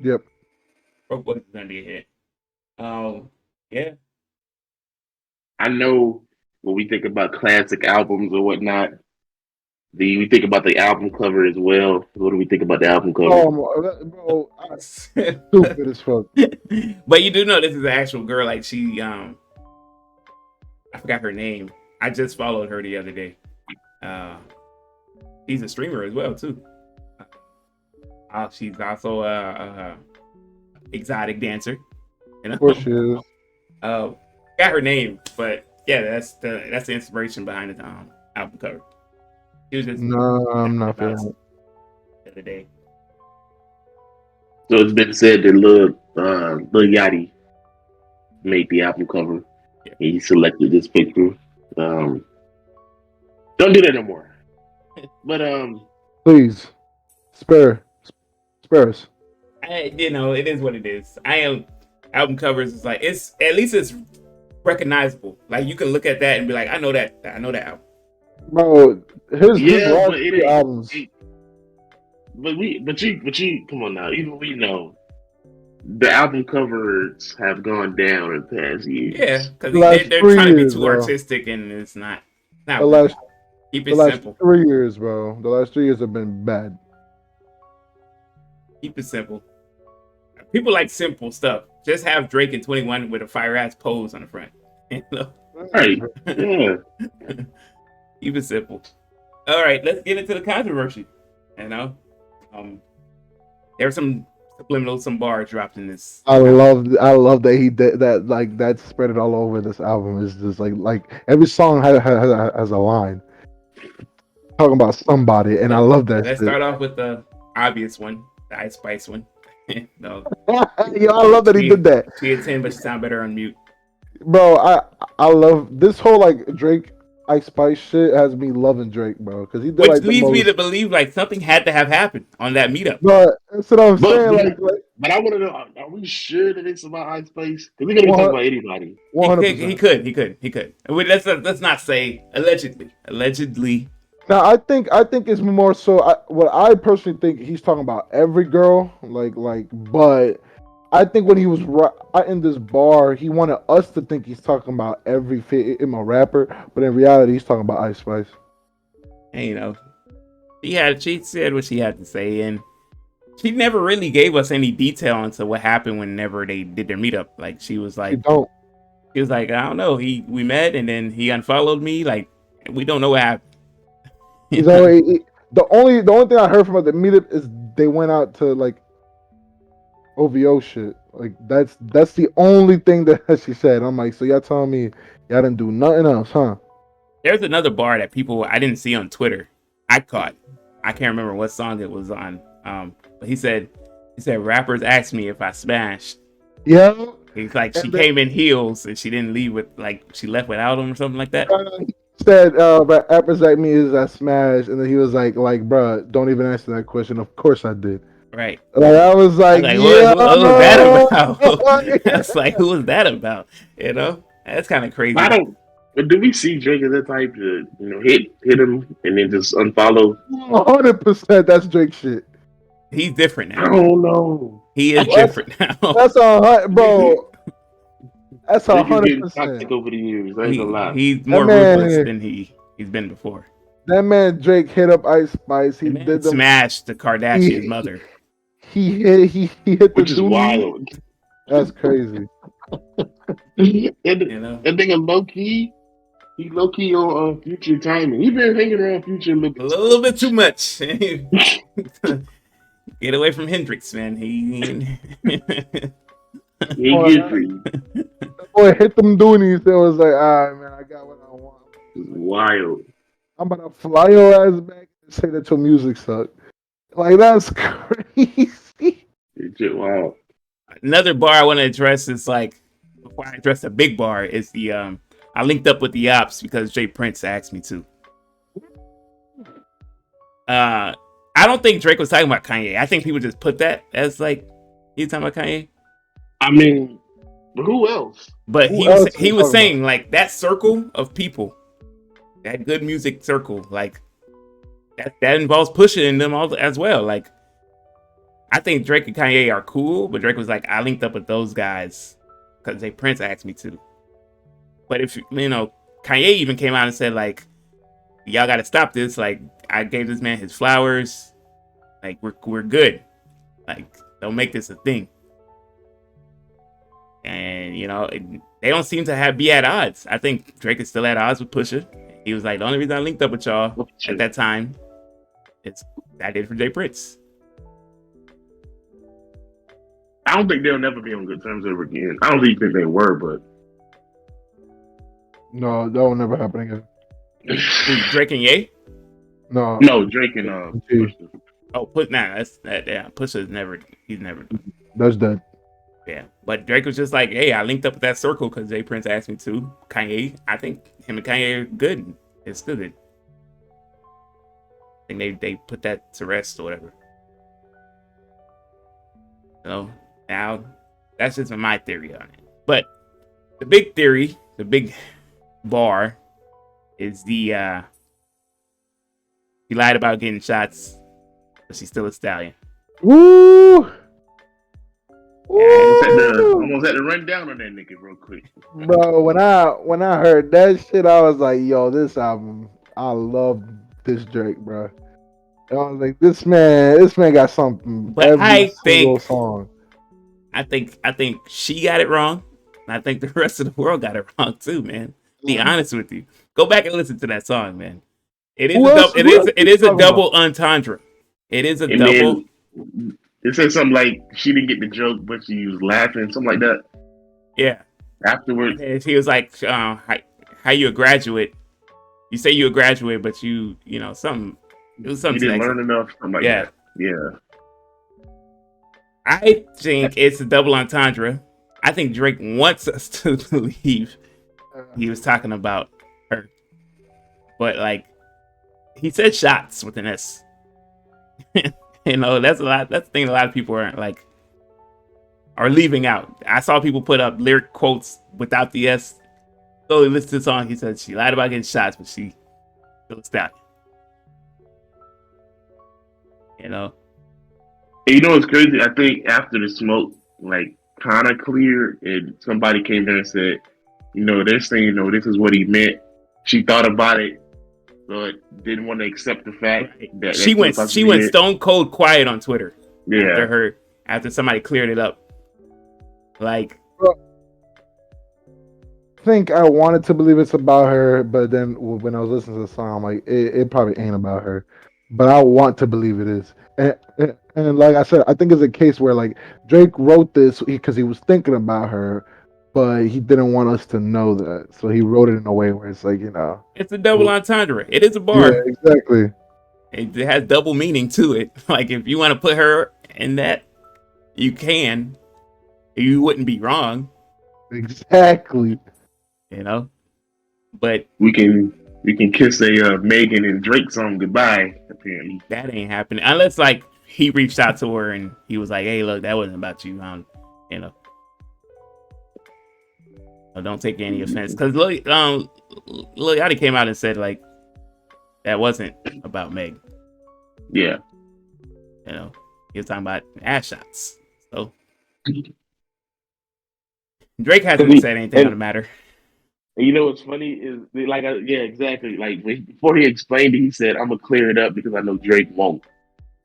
Yep. Broke Boys is gonna be a hit. Yeah. I know when we think about classic albums or whatnot, we think about the album cover as well. What do we think about the album cover? Oh, bro, stupid as fuck. But you do know this is an actual girl. She, I forgot her name. I just followed her the other day. She's a streamer as well too. She's also a exotic dancer. Of course she is. Got her name, but yeah, that's the inspiration behind the album cover. No, I'm not feeling it. The other day. So it's been said that Lil Yachty made the album cover. Yeah. He selected this picture. Don't do that no more. But please spare us. It is what it is. Album covers is it's at least it's recognizable. You can look at that and be like, I know that album. Bro, his last 3 albums. But you come on now. Even we know the album covers have gone down in the past years. Yeah, because they're trying to be too artistic, and it's not. Keep it simple. 3 years, bro. The last 3 years have been bad. Keep it simple. People like simple stuff. Just have Drake and 21 with a fire ass pose on the front. Right. Yeah. Keep it simple. All right, let's get into the controversy. Um, there were some bars dropped in this. I love that he did that. Like that spread it all over this album. Is just like every song has a line talking about somebody, and I love that. Let's start off with the obvious one, the Ice Spice one. No, yo, I love that he did that. She had 10, but she sound better on mute. Bro, I love this whole like Drake Ice Spice shit has me loving Drake, bro, because he did which like leads me to believe like something had to have happened on that meetup. But that's what I'm saying. But I want to know: are we sure that it's about Ice Spice? Because we can talk about anybody. 100%. He could. Let's not say allegedly. Allegedly. Now I think it's more so. What I personally think he's talking about every girl, but I think when he was in this bar, he wanted us to think he's talking about every female rapper, but in reality, he's talking about Ice Spice. And she said what she had to say, and she never really gave us any detail into what happened whenever they did their meetup. Like she was like, I don't know. We met and then he unfollowed me. Like we don't know what happened. The only thing I heard from the meetup is they went out to like OVO shit. Like that's the only thing that she said. I'm like, so y'all telling me y'all didn't do nothing else, huh? There's another bar that I didn't see on Twitter. I caught. I can't remember what song it was on. But he said rappers asked me if I smashed. Yeah. He's like she came in heels and she didn't leave with she left without him or something like that. Said rappers like me is I smashed, and then he was like bro, don't even answer that question. Of course I did. Right. Like I was like, what was that about? That's like, who was that about? That's kind of crazy. But do we see Drake as that type to hit him and then just unfollow? 100%, that's Drake shit. He's different now. I don't know. He is different now. That's bro. That's 100%. Over the years, I ain't gonna lie. He's more ruthless than he's been before. That man Drake hit up Ice Spice. He did smashed the Kardashian's mother. He hit which is wild. That's crazy. That nigga low key. He low key on Future timing. He been hanging around Future a little bit too much. Get away from Hendrix, man. He get free. Boy, hit them doonies. It was like, all right, man, I got what I want. It's wild. I'm about to fly your ass back and say that your music sucked. Like, that's crazy. It's just wild. Another bar I want to address is before I address the big bar, is the I linked up with the ops because Jay Prince asked me to. I don't think Drake was talking about Kanye. I think people just put that as he was talking about Kanye. I mean, who else? But he was saying that circle of people, that good music circle, that involves pushing in them all as well. I think Drake and Kanye are cool, but Drake was like, I linked up with those guys because Jay Prince asked me to. But if Kanye even came out and said y'all got to stop this. I gave this man his flowers. We're good. Don't make this a thing. And they don't seem to be at odds. I think Drake is still at odds with Pusha. He was like, the only reason I linked up with y'all at that time is I did for Jay Prince. I don't think they'll never be on good terms ever again. I don't even think they were, but no, that will never happen again. Drake and Ye? No, Drake and Pusha. Pusha's never. He's never. That's dead. Yeah, but Drake was just like, hey, I linked up with that circle because Jay Prince asked me to. Kanye, I think him and Kanye are good. It's still good. I think they put that to rest or whatever. So now that's just my theory on it. But the big theory, the big bar, is he lied about getting shots, but she's still a stallion. Woo! Almost had to run down on that nigga real quick. Bro, when I heard that shit, I was like, yo, this album, I love this Drake, bro. And I was like, this man got something But every single song. I think she got it wrong. And I think the rest of the world got it wrong too, man. Be honest with you. Go back and listen to that song, man. It is it is a double entendre. It is a double. Then it said something like she didn't get the joke, but she was laughing, something like that. Yeah. Afterwards, and he was like, how you a graduate? You say you a graduate, but you know, something. It was something. You didn't learn enough. Something like that. Yeah. I think it's a double entendre. I think Drake wants us to believe he was talking about her, but like he said, shots with an S. You know, that's a lot. That's the thing. A lot of people are leaving out. I saw people put up lyric quotes without the S. So he listened to the song. He said she lied about getting shots, but she still a stallion. You know. And you know what's crazy? I think after the smoke, like, kind of cleared, and somebody came there and said, you know, they're saying, you know, this is what he meant. She thought about it, but didn't want to accept the fact that she went stone cold quiet on Twitter. Yeah. After somebody cleared it up. Like, I think I wanted to believe it's about her, but then when I was listening to the song, I'm like, it probably ain't about her. But I want to believe it is. And like I said, I think it's a case where like Drake wrote this because he was thinking about her, but he didn't want us to know that. So he wrote it in a way where it's like, you know, it's a double entendre. It is a bar. Yeah, exactly. It has double meaning to it. Like, if you want to put her in that, you can. You wouldn't be wrong. Exactly. You know, but we can kiss a Megan and Drake song goodbye. Apparently, that ain't happening unless like he reached out to her and he was like, "Hey, look, that wasn't about you." You know, so don't take any offense because Lil Yachty came out and said like that wasn't about Meg. Yeah, you know, he was talking about ass shots. So Drake hasn't said anything on the matter. And you know what's funny is like, yeah, exactly. Like before he explained it, he said, "I'm gonna clear it up because I know Drake won't."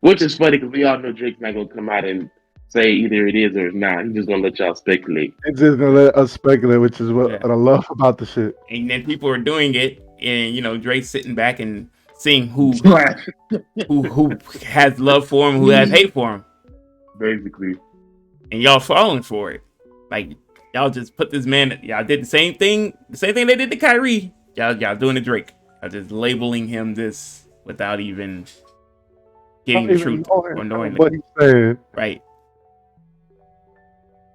Which is funny because we all know Drake's not gonna come out and say either it is or it's not. He's just gonna let y'all speculate. It's just gonna let us speculate, which is what I love about the shit. And then people are doing it, and you know, Drake's sitting back and seeing who has love for him, who has hate for him, basically. And y'all falling for it. Like, y'all just put this man. Y'all did the same thing they did to Kyrie. Y'all doing to Drake. Y'all just labeling him this without even getting the truth or knowing what he's saying. Right.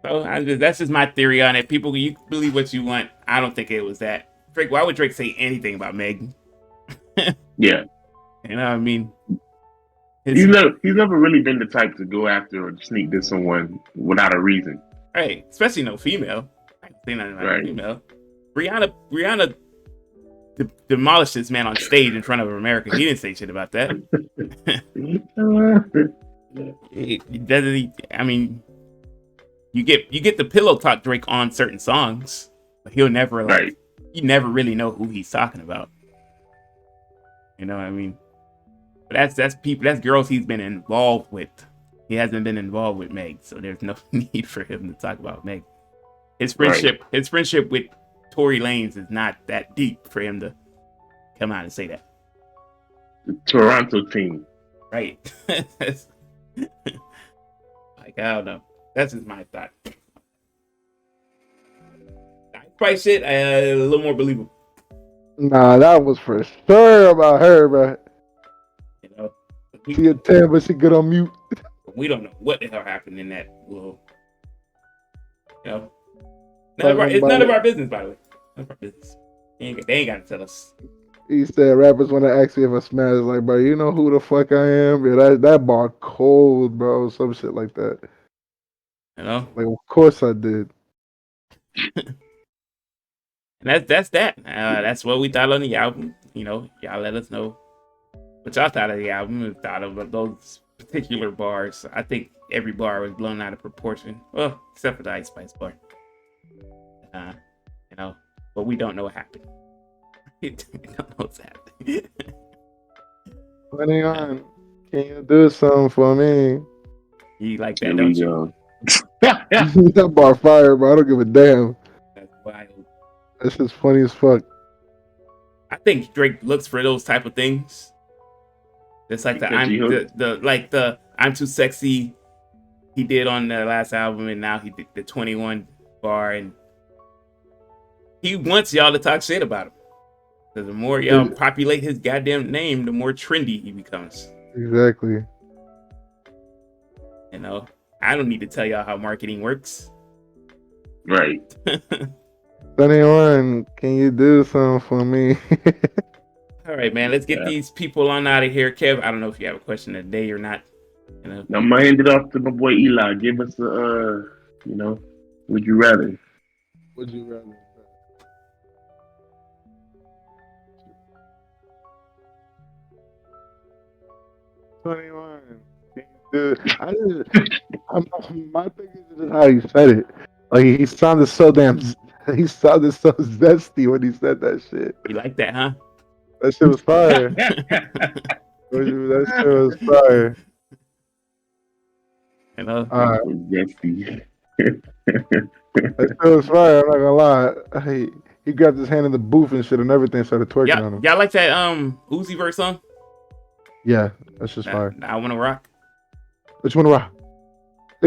So that's just my theory on it. People, you believe what you want. I don't think it was that. Drake, why would Drake say anything about Meg? Yeah. You know what I mean? He's never really been the type to go after or sneak diss someone without a reason. Right. Especially no female. I don't say nothing about a female. Rihanna demolished this man on stage in front of America. He didn't say shit about that. I mean, you get the pillow talk Drake on certain songs, but he'll never you never really know who he's talking about. You know what I mean? But that's girls he's been involved with. He hasn't been involved with Meg, so there's no need for him to talk about Meg. His friendship with Tory Lanez is not that deep for him to come out and say that. The Toronto team. Right. Like, I don't know. That's just my thought. Price shit, a little more believable. Nah, that was for sure about her, bro. You know, she a 10, but she good on mute. We don't know what the hell happened in that little. You know, it's none of our business, by the way. None of our business. They ain't got to tell us. He said rappers want to ask me if I smash. Like, bro, you know who the fuck I am? Yeah, that bar cold, bro. Some shit like that. You know, like, of course I did. And that's that. That's what we thought on the album. You know, y'all let us know what y'all thought of the album and thought of those particular bars. I think every bar was blown out of proportion. Well, except for the Ice Spice bar. You know, but we don't know what happened. We don't know what's happening. 20 on. Can you do something for me? You like that, Here don't we you? go. That bar fire, bro. I don't give a damn. That's wild. That's just funny as fuck. I think Drake looks for those type of things. It's like the I'm too sexy he did on the last album, and now he did the 21 bar, and he wants y'all to talk shit about him. Because the more y'all populate his goddamn name, the more trendy he becomes. Exactly. You know, I don't need to tell y'all how marketing works. Right. 21, can you do something for me? All right, man. Let's get these people on out of here. Kev, I don't know if you have a question today or not. You know, I'm gonna hand it off to my boy Eli. Give us a, would you rather? Would you rather? 21. Can you do my thing is just how he said it. Like he sounded so damn. He sounded so zesty when he said that shit. you like that, huh? That shit was fire. That shit was fire. You know, Zesty. That shit was fire. I'm not gonna lie. He grabbed his hand in the booth and shit and everything, started twerking on him. Y'all like that Uzi verse song? Yeah, that's just fire. I Wanna Rock. Which one, rock? I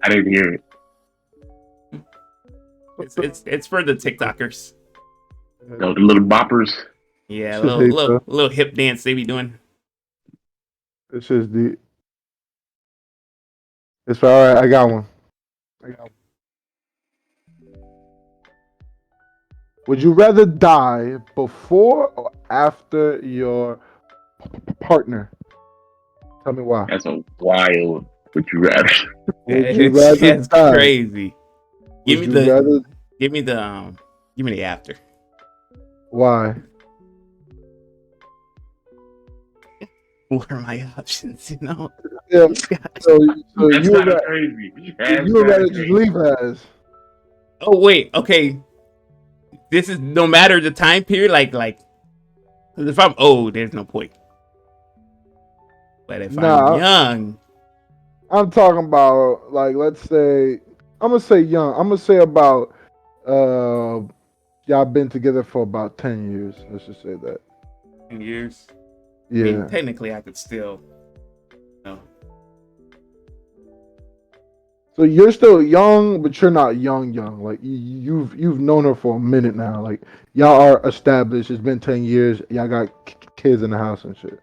didn't hear it. It's for the TikTokers. No, the little boppers. Yeah, little hip dance they be doing. It's just deep. It's all right. I got one. Would you rather die before or after your partner? Tell me why. That's a wild. Would you rather? That's die? Crazy. Give me the after. Why? What are my options? You know. Yeah. So That's you kind of would crazy. you would rather just leave as? Oh wait, okay. This is no matter the time period. Like, if I'm old, there's no point. But if I'm young, I'm talking about like let's say I'm gonna say young. I'm gonna say about y'all been together for about 10 years. Let's just say that. 10 years. Yeah. I mean, technically, I could still. So you're still young, but you're not young. Like you've known her for a minute now. Like y'all are established. It's been 10 years. Y'all got kids in the house and shit.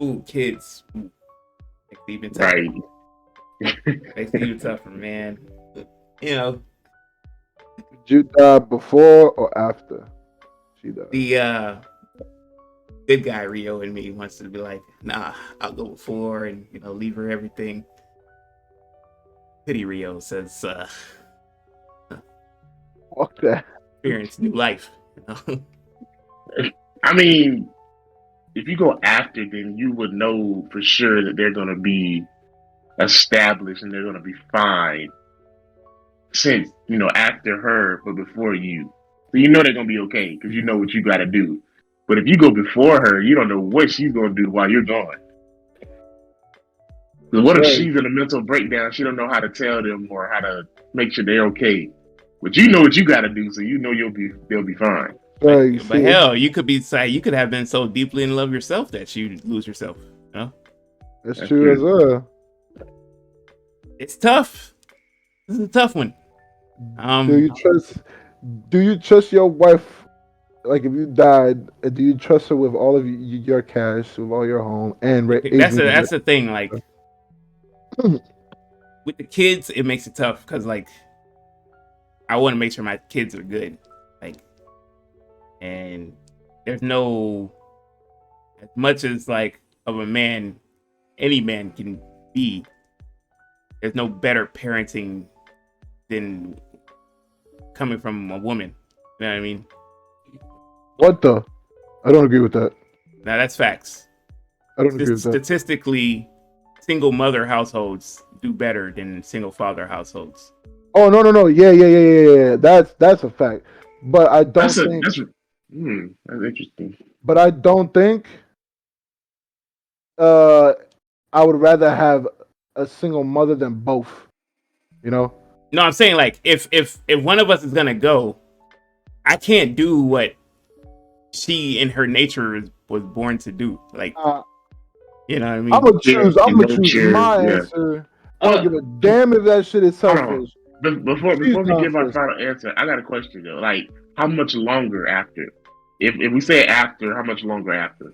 Ooh, kids. Makes it even tougher. Right. Makes it even tougher, man. You know. Did you die before or after she died? The good guy Rio in me wants to be like, nah, I'll go before and leave her everything. Pity Rio says, fuck that. Experience new life. I mean, if you go after, then you would know for sure that they're gonna be established and they're gonna be fine. Since after her, but before you, so they're gonna be okay because you know what you got to do. But if you go before her, you don't know what she's gonna do while you're gone. So what if she's in a mental breakdown? She don't know how to tell them or how to make sure they're okay. But you know what you got to do, so they'll be fine. But hell, you could have been so deeply in love yourself that you lose yourself. That's true as well. It's tough. This is a tough one. Do you trust your wife? Like if you died, do you trust her with all of your cash, with all your home, and that's the thing. Like with the kids, it makes it tough because I want to make sure my kids are good. And there's no, as much as of a man, any man can be. There's no better parenting than coming from a woman. You know what I mean? What the? I don't agree with that. Now that's facts. I don't agree with that. Statistically, single mother households do better than single father households. Oh no. Yeah. That's a fact. But I don't think that's interesting. But I don't think I would rather have a single mother than both. You know? No, I'm saying like if one of us is gonna go, I can't do what she in her nature was born to do. Like, you know what I mean? I'm gonna choose my answer. I don't give a damn if that shit is selfish. Before we give our final answer, I got a question though. Like, how much longer after? If we say after, how much longer after?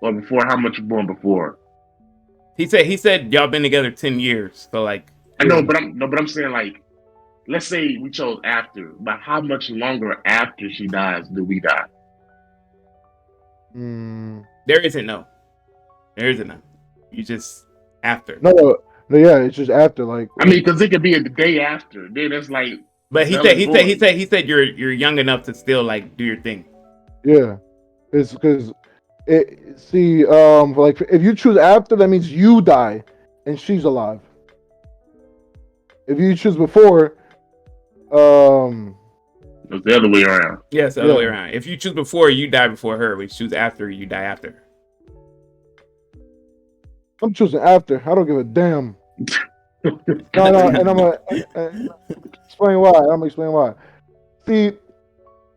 Or before? How much born before? He said y'all been together 10 years. So like, I know, but I'm saying like, let's say we chose after, but how much longer after she dies do we die? There isn't no. You just after. No, yeah, it's just after. Like, I mean, because it could be the day after. Then it's like. But he said you're young enough to still like do your thing. Yeah, it's because like if you choose after, that means you die and she's alive. If you choose before, it's the other way around. Yes, the other way around. If you choose before, you die before her. If you choose after, you die after. I'm choosing after. I don't give a damn. No, and I'm gonna explain why. See,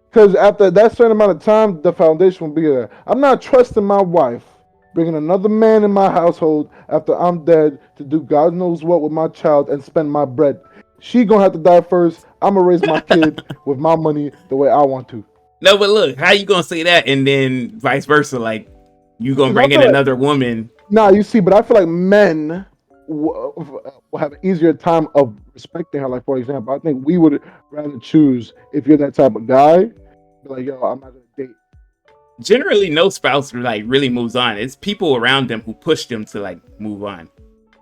because after that certain amount of time, the foundation will be there. I'm not trusting my wife bringing another man in my household after I'm dead to do God knows what with my child and spend my bread. She gonna have to die first. I'm gonna raise my kid with my money the way I want to. No, but look, how you gonna say that and then vice versa? Like, you gonna bring in another woman? Nah, you see, but I feel like men will have an easier time of respecting her. Like, for example, I think we would rather choose, if you're that type of guy, be like, yo, I'm not gonna date. Generally, no spouse like really moves on. It's people around them who push them to like move on.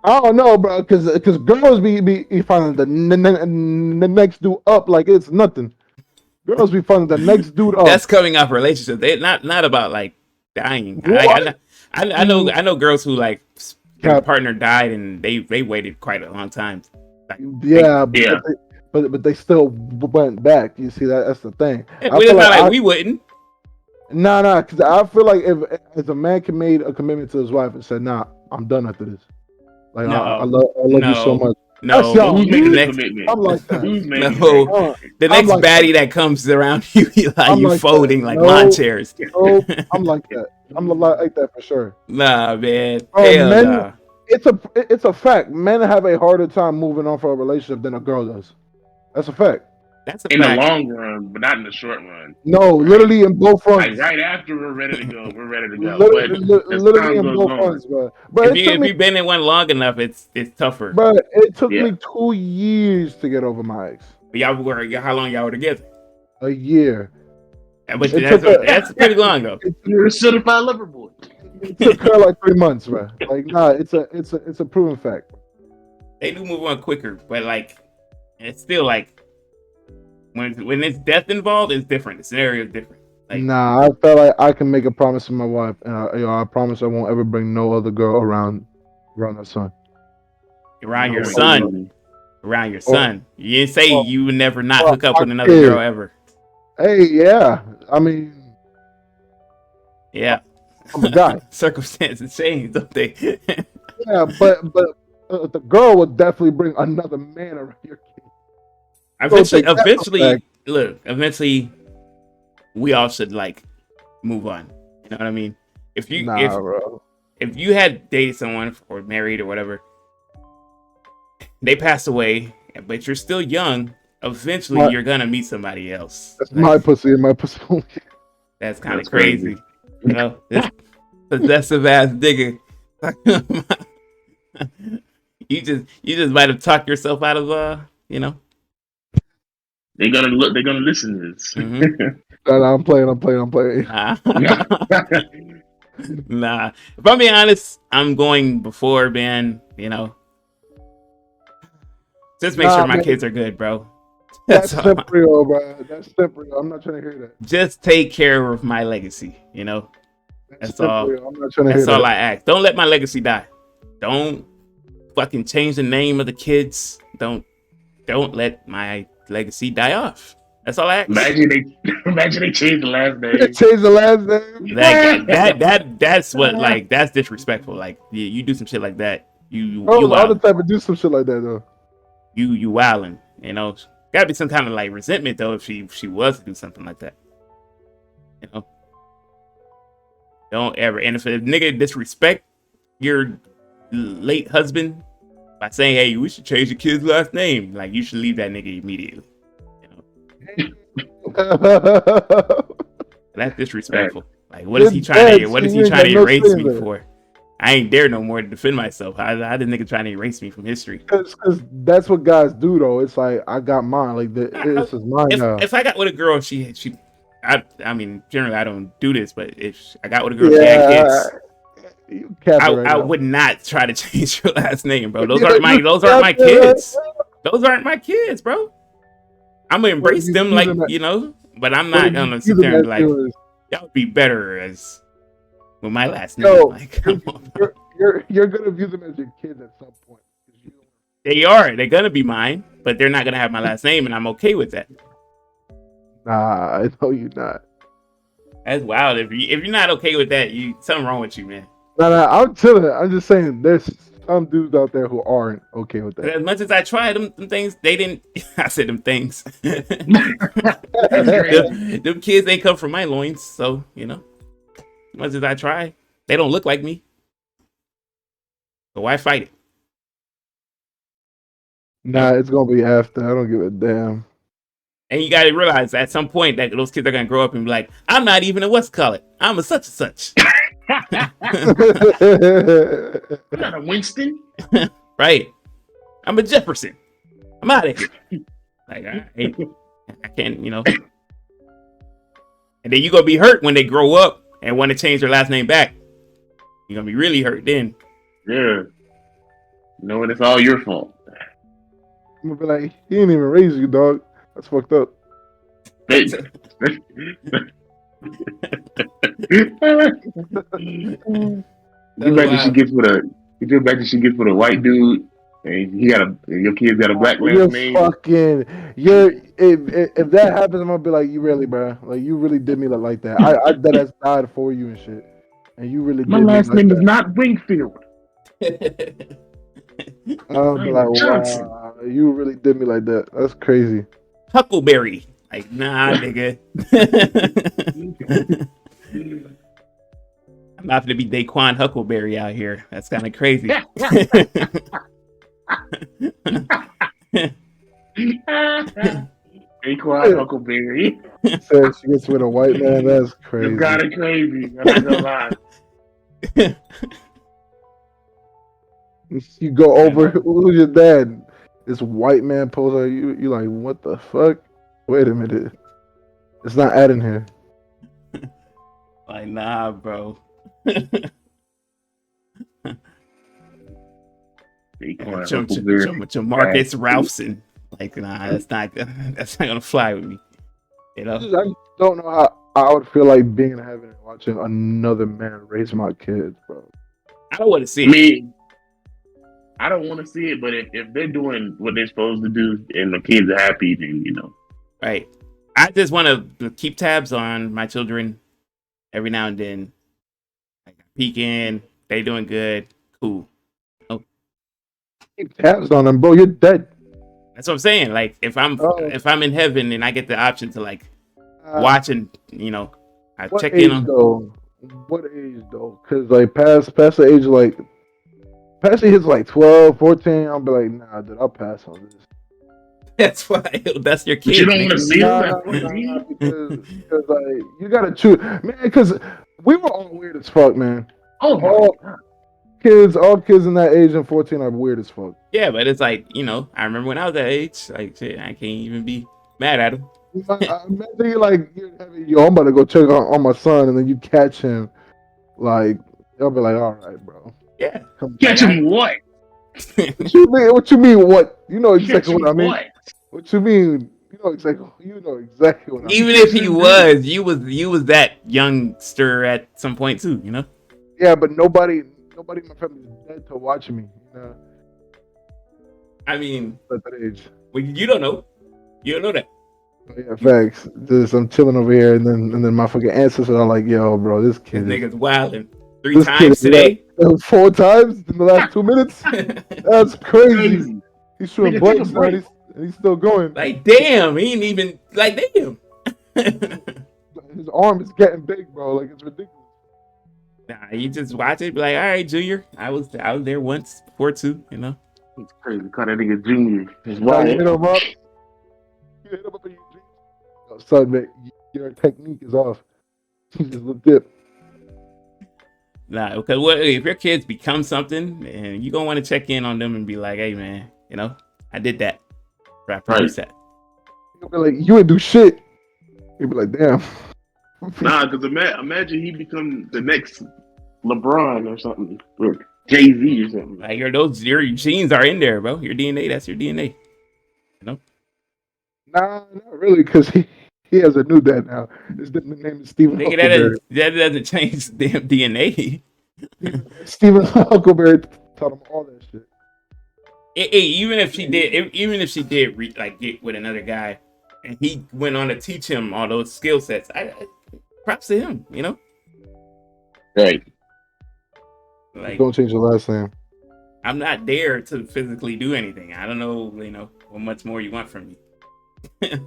I don't know, bro, because girls be finding the next dude up like it's nothing. Girls be finding the next dude up. That's coming off relationships. They not about like dying. I know girls who like their partner died and they waited quite a long time. Like, but they still went back. You see that's the thing. We wouldn't. Nah, because I feel like if a man can made a commitment to his wife and said, "Nah, I'm done after this." Like I love you so much. No, who's making the commitment? I'm like that. The next baddie that comes around you, you folding like lawn chairs. I'm like that. I'm like that for sure. Nah, man. Nah. It's a fact. Men have a harder time moving on from a relationship than a girl does. That's a fact. That's a in fact. the long run, but not in the short run. No, right? Literally in both runs. Like right after we're ready to go, Literally in both runs, bro. If you've been in one long enough, it's tougher. But it took me 2 years to get over my ex. But how long y'all were together? A year. But that's pretty long though. You're a certified lover boy. It took her like 3 months, bro. Like, nah, it's a proven fact. They do move on quicker, but like, it's still like when it's death involved, it's different. The scenario is different. Like, nah, I felt like I can make a promise to my wife, and I promise I won't ever bring no other girl around her son. Around your son. You didn't say you would never not hook up with another girl ever. Hey, yeah. I mean, yeah. I'm a guy. Circumstances change, don't they? Yeah, but the girl would definitely bring another man around your kid. Eventually, we all should like move on. You know what I mean? If you had dated someone or married or whatever, they pass away, but you're still young. Eventually, you're gonna meet somebody else. That's my pussy and my pussy. That's kind of crazy. You know, this possessive ass digger. You just might have talked yourself out of They're gonna listen to this. Mm-hmm. I'm playing. Nah. If I'm being honest, I'm going before, man. You know, just make sure my kids are good, bro. That's simple, bro. That's simple. I'm not trying to hear that. Just take care of my legacy. You know, that's all. I'm not trying to hear that. That's all I ask. Don't let my legacy die. Don't fucking change the name of the kids. Don't let my legacy die off. That's all I ask. Imagine they changed the last name. Change the last name. That's what like that's disrespectful. Like you do some shit like that. You all the time to do some shit like that though. You wildin', you know. Gotta be some kind of like resentment though if she was to do something like that. You know. Don't ever, and if a nigga disrespect your late husband by saying, "Hey, we should change your kid's last name," like you should leave that nigga immediately. You know? That's disrespectful. Like, what is he trying to? What is he trying to erase me for? I ain't dare no more to defend myself. How the nigga trying to erase me from history? Because that's what guys do though. It's like I got mine. Like this is mine now. If I got with a girl, I mean, generally I don't do this, but if I got with a girl, she had kids, I would not try to change her last name, bro. Those aren't my kids. Those aren't my kids, bro. I'm gonna embrace them like you know, but I'm not gonna sit there and be like, y'all would be better as with my last name. Like, come on, you're gonna view them as your kids at some point. They are. They're gonna be mine, but they're not gonna have my last name, and I'm okay with that. Nah, I know you're not. That's wild. If you're not okay with that, something wrong with you, man. No, I'm chilling. I'm just saying there's some dudes out there who aren't okay with that. As much as I tried them things, they didn't. I said them things. them kids ain't come from my loins, so you know. As much as I try, they don't look like me. So why fight it? Nah, it's gonna be after. I don't give a damn. And you gotta realize at some point that those kids are gonna grow up and be like, I'm not even a what's call it. I'm a such and such. I'm not a Winston. Right. I'm a Jefferson. I'm out of here. Like I can't, you know. And then you're gonna be hurt when they grow up and want to change their last name back. You're gonna be really hurt then. Yeah. Knowing it's all your fault. I'm gonna be like, he didn't even raise you, dog. That's fucked up. You imagine she gets with a white dude and your kid's got a black last name. If that happens, I'm gonna be like, you really, bro? Like you really did me like that. I that died for you and shit. And you really did my last name is not Wingfield. I'll be like, wow, you really did me like that. That's crazy. Huckleberry. Like, nah, nigga. I'm not gonna be Daquan Huckleberry out here. That's kind of crazy. Daquan Huckleberry. Said she gets with a white man. That's crazy. You got it crazy. I'm not gonna lie. You go over. Who's your dad? This white man pulls out you. You like, what the fuck? Wait a minute. It's not adding here. Like, nah, bro. Jamarcus Ralphson. Like, nah, that's not gonna fly with me. You know? I just don't know how I would feel like being in heaven and watching another man raise my kids, bro. I don't want to see it. I don't want to see it, but if they're doing what they're supposed to do and the kids are happy, then you know. Right. I just want to keep tabs on my children every now and then. Like, peek in, they doing good, cool. Oh. Keep tabs on them, bro. You're dead. That's what I'm saying. Like, if I'm in heaven and I get the option to like watch and you know, I check in on. What age though? Because like past the age of like. Past the age like 12, 14, I'll be like, nah, dude, I'll pass on this. That's why that's your kid. But you don't want to see them because like you gotta choose, man. Because we were all weird as fuck, man. All kids in that age and 14 are weird as fuck. Yeah, but it's like, you know, I remember when I was that age, like shit, I can't even be mad at him. Imagine you like, yo, I'm about to go check on my son, and then you catch him, like, I'll be like, all right, bro. Yeah. Catch him what? What you mean? What? You know exactly what I mean. What you mean? You know exactly what I mean. Even if he was, you was that youngster at some point too, you know? Yeah, but nobody in my family is dead to watch me, you know. I mean, at that age. Well, you don't know. You don't know that. Yeah, facts. Just I'm chilling over here, and then my fucking ancestors are like, "Yo, bro, This nigga's wilding 3 this kid times is today. 4 times in the last 2 minutes. That's crazy. Crazy. He's shooting Nigga, take a blanks now, break. and he's still going. Like, damn, he ain't even like damn. His arm is getting big, bro. Like it's ridiculous. Nah, you just watch it, be like, all right, Junior. I was there once before too, you know. It's crazy. Call that nigga Junior. His Now you wife. hit him up. You hit him up, and you, oh, son, man, your technique is off. You just look dip. Nah, because what if your kids become something, and you gonna want to check in on them and be like, hey, man, you know, I did that. I produced that. He'll be like, you ain't do shit. He'll be like, damn. Nah, because imagine he become the next LeBron or something, or Jay Z or something. Like your genes are in there, bro. Your DNA, that's your DNA. You know? Nah, not really, because he has a new dad now. His name is Stephen Nigga, Huckleberry. that doesn't change damn DNA. Stephen Huckleberry taught him all that shit. Even if she did like get with another guy, and he went on to teach him all those skill sets, I props to him. You know, Right. like Don't change the last name. I'm not there to physically do anything. I don't know, you know, what much more you want from me. You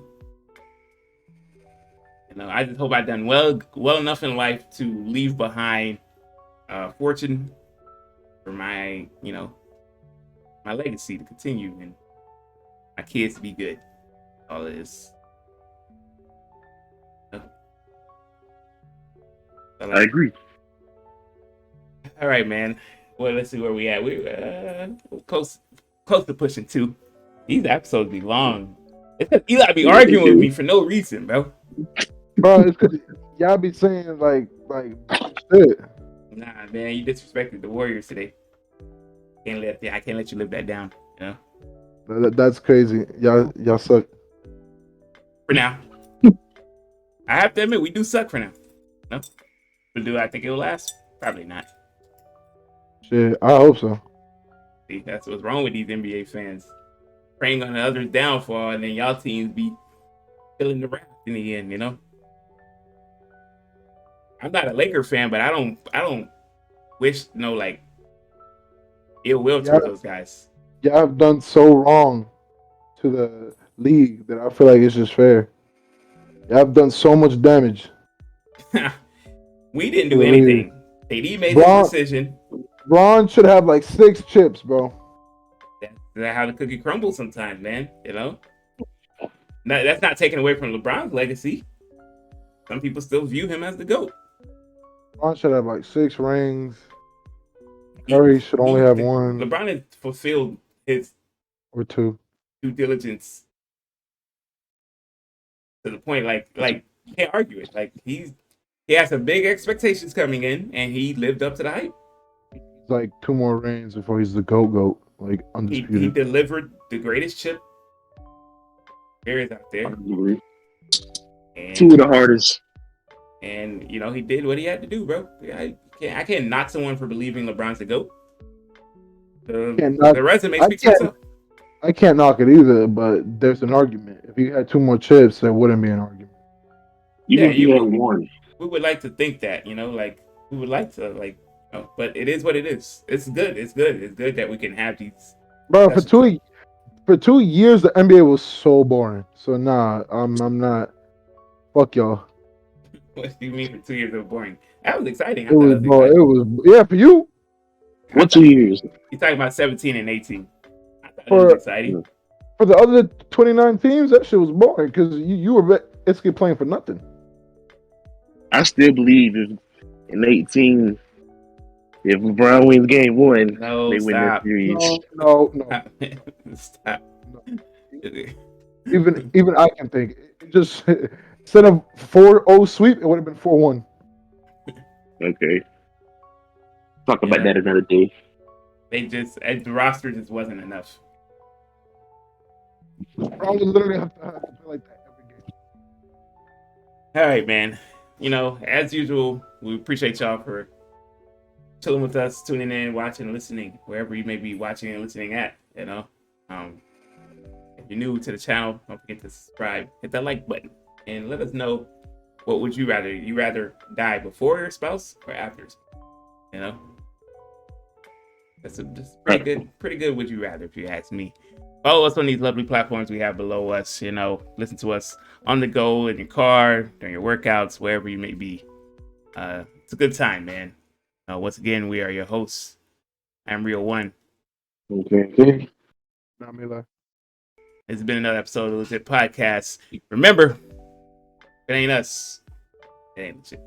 know, I just hope I've done well enough in life to leave behind fortune for my, you know, my legacy to continue and my kids to be good. All it is. I agree. All right, man. Well, let's see where we at. We're close to pushing 2. These episodes be long. It's because Eli be arguing with me for no reason, bro. Bro, it's because y'all be saying like shit. Nah, man, you disrespected the Warriors today. I can't let you live that down. You know. That's crazy. Y'all suck. For now. I have to admit, we do suck for now. No? But do I think it'll last? Probably not. Shit, I hope so. See, that's what's wrong with these NBA fans. Praying on the other's downfall, and then y'all teams be filling the raft in the end, you know? I'm not a Laker fan, but I don't wish no like ill will towards those guys. Y'all have done so wrong to the league that I feel like it's just fair. Y'all have done so much damage. We didn't do anything. KD made his decision. Ron should have like 6 chips, bro. That's how the cookie crumbles sometimes, man. You know? That's not taken away from LeBron's legacy. Some people still view him as the GOAT. Ron should have like 6 rings. Kyrie should only have 1. LeBron has fulfilled his or 2 due diligence to the point like you can't argue it. Like he has some big expectations coming in, and he lived up to the hype. He's like 2 more rings before he's the GOAT, like undisputed. He delivered the greatest chip there is out there. And 2 of the hardest. And you know he did what he had to do, bro. I can't knock someone for believing LeBron's the GOAT. The resume speaks for itself. I can't knock it either, but there's an argument. If he had 2 more chips, there wouldn't be an argument. Even if he had 1. We would like to think that, you know, like we would like to, like, you know, but it is what it is. It's good. It's good that we can have these. Bro, for 2 years the NBA was so boring. So nah, I'm not. Fuck y'all. What do you mean for 2 years it was boring? That was exciting. It was yeah, for you. What 2 years? You're talking about 17 and 18. I thought it was exciting. For the other 29 teams, that shit was boring because you were basically playing for nothing. I still believe in 18, if LeBron wins game 1, they win that series. No. Stop. Even I can think. It just instead of 4-0 sweep, it would have been 4-1. Okay. Talk about that another day. The roster just wasn't enough. I would literally have to play like that every game. All right, man. You know, as usual, we appreciate y'all for chilling with us, tuning in, watching, listening, wherever you may be watching and listening at. You know, you're new to the channel, don't forget to subscribe, hit that like button, and let us know what would you rather. You rather die before your spouse or after? You know, that's pretty good. Would you rather, if you ask me? Follow us on these lovely platforms we have below us. You know, listen to us on the go, in your car, during your workouts, wherever you may be. It's a good time, man. Once again, we are your hosts. I'm Real One. Okay. It's been another episode of the Lejit Podcast. Remember, if it ain't us, it ain't legit.